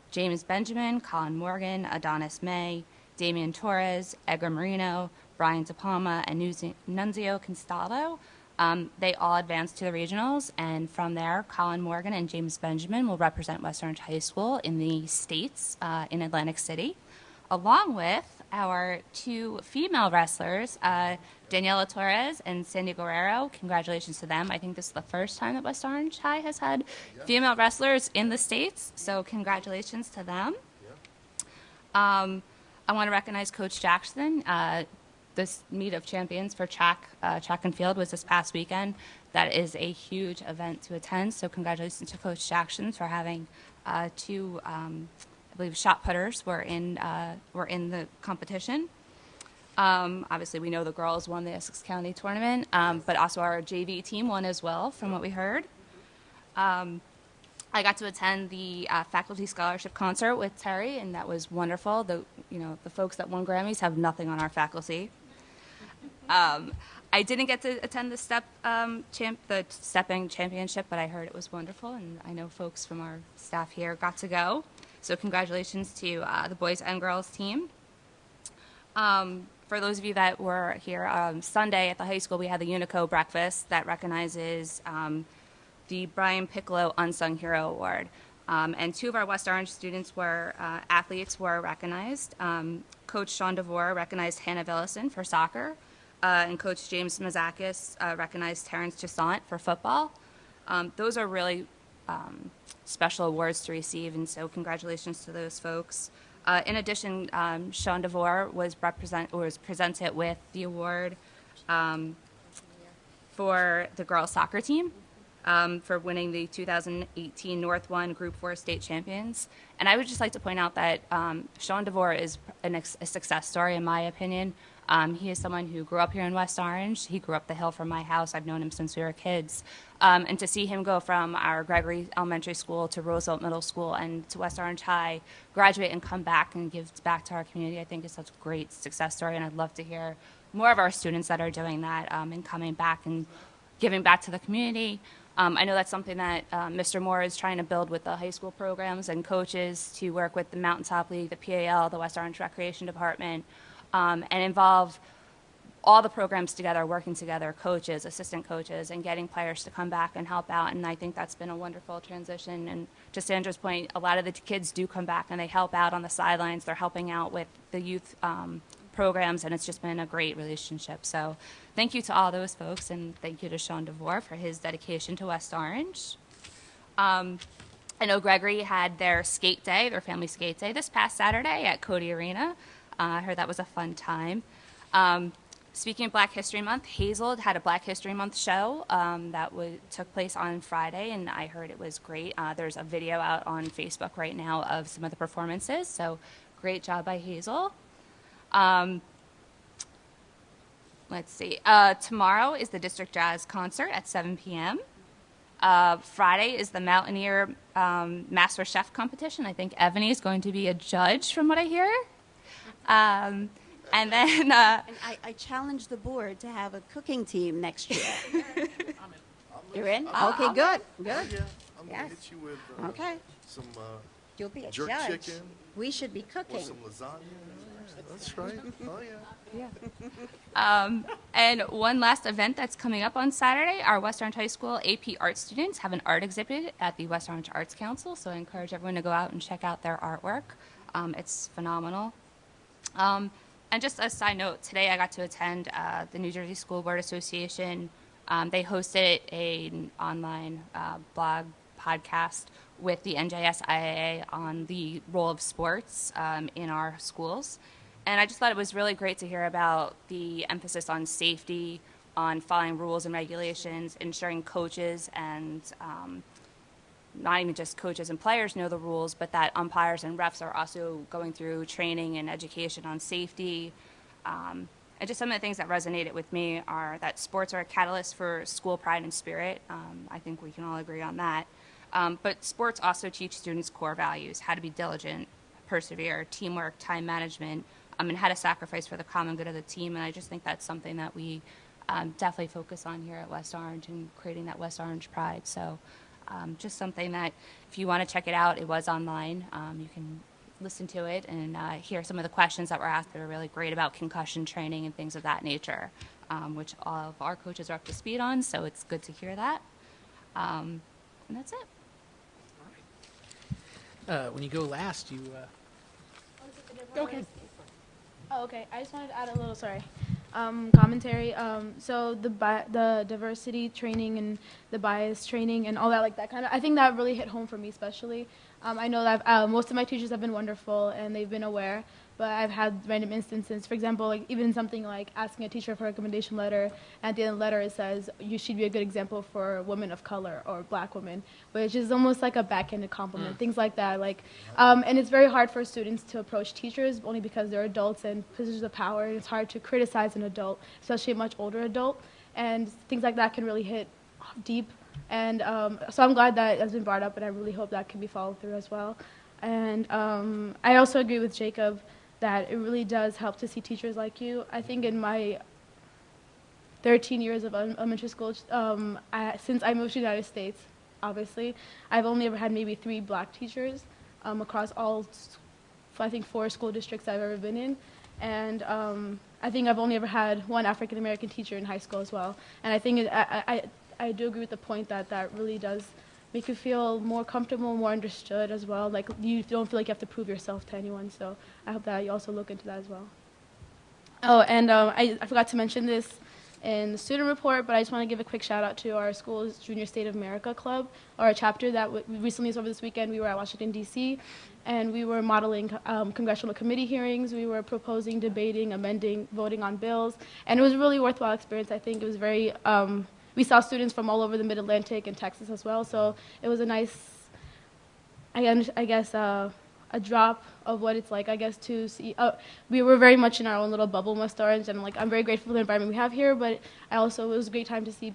S9: James Benjamin, Colin Morgan, Adonis May, Damian Torres, Edgar Marino, Brian De Palma, and Nunzio Constado. They all advanced to the regionals, and from there, Colin Morgan and James Benjamin will represent West Orange High School in the States in Atlantic City, along with our two female wrestlers, Daniela Torres and Sandy Guerrero. Congratulations to them. I think this is the first time that West Orange High has had female wrestlers in the States, so congratulations to them. I want to recognize Coach Jackson. This meet of champions for track and field was this past weekend. That is a huge event to attend, so congratulations to Coach Jackson for having two, I believe, shot putters were in the competition. Obviously, we know the girls won the Essex County tournament, but also our JV team won as well, from what we heard. I got to attend the faculty scholarship concert with Terry, and that was wonderful. The folks that won Grammys have nothing on our faculty. I didn't get to attend the stepping championship, but I heard it was wonderful, and I know folks from our staff here got to go. So congratulations to the boys and girls team. For those of you that were here, Sunday at the high school, we had the Nico Breakfast that recognizes the Brian Piccolo Unsung Hero Award. And two of our West Orange students athletes were recognized. Coach Sean DeVore recognized Hannah Villison for soccer, and Coach James Mazakis recognized Terrence Toussaint for football. Those are really special awards to receive, and so congratulations to those folks. In addition, Sean DeVore was presented with the award for the girls soccer team. For winning the 2018 North 1 Group 4 state champions. And I would just like to point out that Sean DeVore is a success story, in my opinion. He is someone who grew up here in West Orange. He grew up the hill from my house. I've known him since we were kids. And to see him go from our Gregory Elementary School to Roosevelt Middle School and to West Orange High, graduate and come back and give back to our community, I think is such a great success story. And I'd love to hear more of our students that are doing that and coming back and giving back to the community. I know that's something that Mr. Moore is trying to build with the high school programs and coaches to work with the Mountaintop League, the PAL, the West Orange Recreation Department, and involve all the programs together, working together, coaches, assistant coaches, and getting players to come back and help out. And I think that's been a wonderful transition. And to Sandra's point, a lot of the kids do come back and they help out on the sidelines. They're helping out with the youth programs, and it's just been a great relationship. So thank you to all those folks, and thank you to Sean DeVore for his dedication to West Orange. I know Gregory had their skate day, their family skate day, this past Saturday at Cody Arena. I heard that was a fun time. Speaking of Black History Month, Hazel had a Black History Month show that took place on Friday, and I heard it was great. There's a video out on Facebook right now of some of the performances, so great job by Hazel. Let's see. Tomorrow is the District Jazz Concert at 7 p.m. Friday is the Mountaineer Master Chef competition. I think Ebony is going to be a judge, from what I hear. And then...
S3: and I challenge the board to have a cooking team next year. You're in? Okay, good. Good.
S5: Yeah, I'm going to hit you with
S3: okay.
S5: some
S3: You'll be a
S5: jerk
S3: judge.
S5: chicken.
S3: We should be cooking.
S5: Or some lasagna. That's right. Oh, yeah.
S9: And one last event that's coming up on Saturday, our West Orange High School AP art students have an art exhibit at the West Orange Arts Council, so I encourage everyone to go out and check out their artwork. It's phenomenal. And just a side note, today I got to attend the New Jersey School Board Association. They hosted an online blog podcast with the NJSIAA on the role of sports in our schools. And I just thought it was really great to hear about the emphasis on safety, on following rules and regulations, ensuring coaches and not even just coaches and players know the rules, but that umpires and refs are also going through training and education on safety. And just some of the things that resonated with me are that sports are a catalyst for school pride and spirit. I think we can all agree on that. But sports also teach students core values, how to be diligent, persevere, teamwork, time management, and how to sacrifice for the common good of the team. And I just think that's something that we definitely focus on here at West Orange and creating that West Orange pride. So just something that if you want to check it out, it was online. You can listen to it and hear some of the questions that were asked that are really great about concussion training and things of that nature, which all of our coaches are up to speed on, so it's good to hear that. And that's it.
S1: When you go last, you...
S6: Okay. Oh, okay. I just wanted to add a little, commentary. So the diversity training and the bias training and all that, like that kind of, I think that really hit home for me especially. I know that most of my teachers have been wonderful and they've been aware, but I've had random instances. For example, like even something like asking a teacher for a recommendation letter, and at the end of the letter it says, you should be a good example for women of color or black women, which is almost like a backhanded compliment, things like that. Like, and it's very hard for students to approach teachers only because they're adults and positions of power, and it's hard to criticize an adult, especially a much older adult, and things like that can really hit deep. And so I'm glad that has been brought up, and I really hope that can be followed through as well. And I also agree with Jacob that it really does help to see teachers like you. I think in my 13 years of elementary school, since I moved to the United States, obviously, I've only ever had maybe 3 black teachers across all, I think, 4 school districts I've ever been in. And I think I've only ever had 1 African-American teacher in high school as well. And I think I do agree with the point that that really does make you feel more comfortable, more understood as well. Like you don't feel like you have to prove yourself to anyone. So I hope that you also look into that as well. Oh, and I forgot to mention this in the student report, but I just want to give a quick shout out to our school's Junior State of America Club, or a chapter that recently, over this weekend, we were at Washington, D.C., and we were modeling congressional committee hearings. We were proposing, debating, amending, voting on bills, and it was a really worthwhile experience. I think it was very, we saw students from all over the Mid-Atlantic and Texas as well, so it was a nice, I guess, a drop of what it's like, I guess, to see. We were very much in our own little bubble in West Orange, and like I'm very grateful for the environment we have here, but it was a great time to see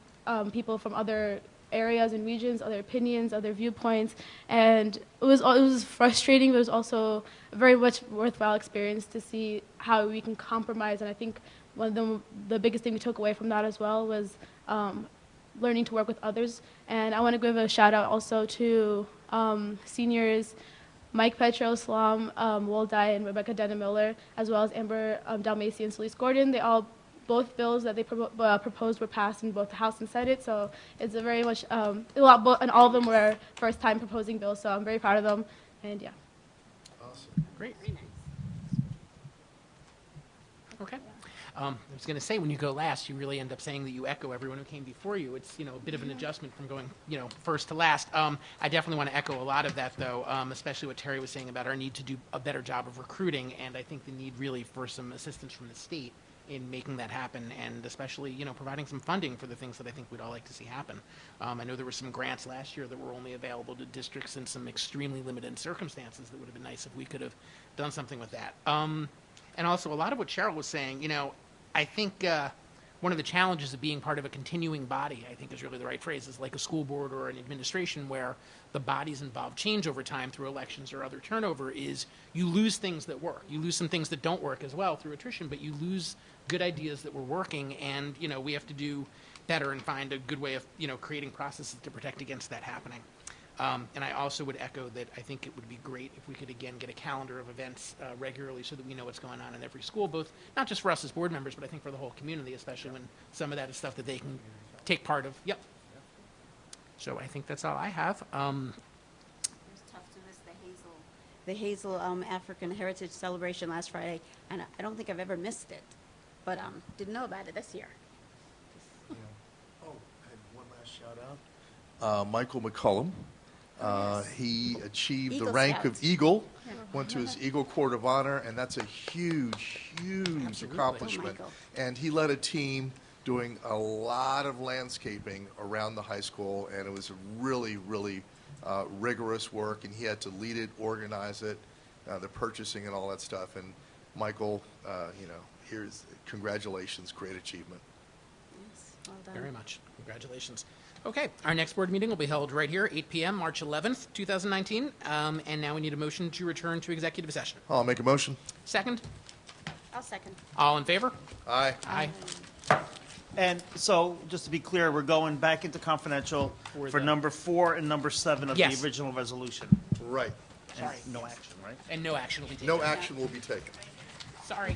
S6: people from other areas and regions, other opinions, other viewpoints, and it was frustrating, but it was also a very much worthwhile experience to see how we can compromise. And I think one of the biggest thing we took away from that as well was learning to work with others. And I want to give a shout out also to seniors Mike Petro, Salam Woldai, and Rebecca Denham-Miller, as well as Amber Dalmacy and Celeste Gordon. Both bills that they proposed were passed in both the House and Senate, so it's a very much, and all of them were first-time proposing bills, so I'm very proud of them, and yeah.
S5: Awesome.
S1: Great. Okay. I was going to say, when you go last, you really end up saying that you echo everyone who came before you. It's, a bit of an adjustment from going, first to last. I definitely want to echo a lot of that, though, especially what Terry was saying about our need to do a better job of recruiting, and I think the need really for some assistance from the state in making that happen, and especially, providing some funding for the things that I think we'd all like to see happen. I know there were some grants last year that were only available to districts in some extremely limited circumstances that would have been nice if we could have done something with that. And also, a lot of what Cheryl was saying, I think one of the challenges of being part of a continuing body, I think is really the right phrase, is like a school board or an administration where the bodies involved change over time through elections or other turnover, is you lose things that work. You lose some things that don't work as well through attrition, but you lose good ideas that were working, and, we have to do better and find a good way of, creating processes to protect against that happening. And I also would echo that I think it would be great if we could, again, get a calendar of events regularly so that we know what's going on in every school, both not just for us as board members, but I think for the whole community, especially when some of that is stuff that they can take part of. Yep. So I think that's all I have.
S3: It was tough to miss the Hazel African Heritage Celebration last Friday, and I don't think I've ever missed it, but didn't know about it this year.
S5: Yeah. Oh, I had one last shout out. Michael McCullum. He achieved
S3: Eagle
S5: the rank
S3: Scout.
S5: of Eagle, went to his Eagle Court of Honor, and that's a huge
S1: Absolutely.
S5: accomplishment.
S3: Michael.
S5: And he led a team doing a lot of landscaping around the high school, and it was really, really rigorous work, and he had to lead it, organize it, the purchasing and all that stuff. And Michael, here's congratulations, great achievement.
S4: Yes, well done.
S1: Very much. Congratulations. Okay, our next board meeting will be held right here, 8 p.m., March 11th, 2019. And now we need a motion to return to executive session.
S5: I'll make a motion.
S1: Second?
S3: I'll second.
S1: All in favor?
S5: Aye.
S1: Aye.
S2: And so, just to be clear, we're going back into confidential for number 4 and number 7 of
S1: Yes.
S2: the original resolution.
S5: Right.
S2: And no action, right?
S1: And no action will be taken.
S5: No action will be taken.
S1: Sorry.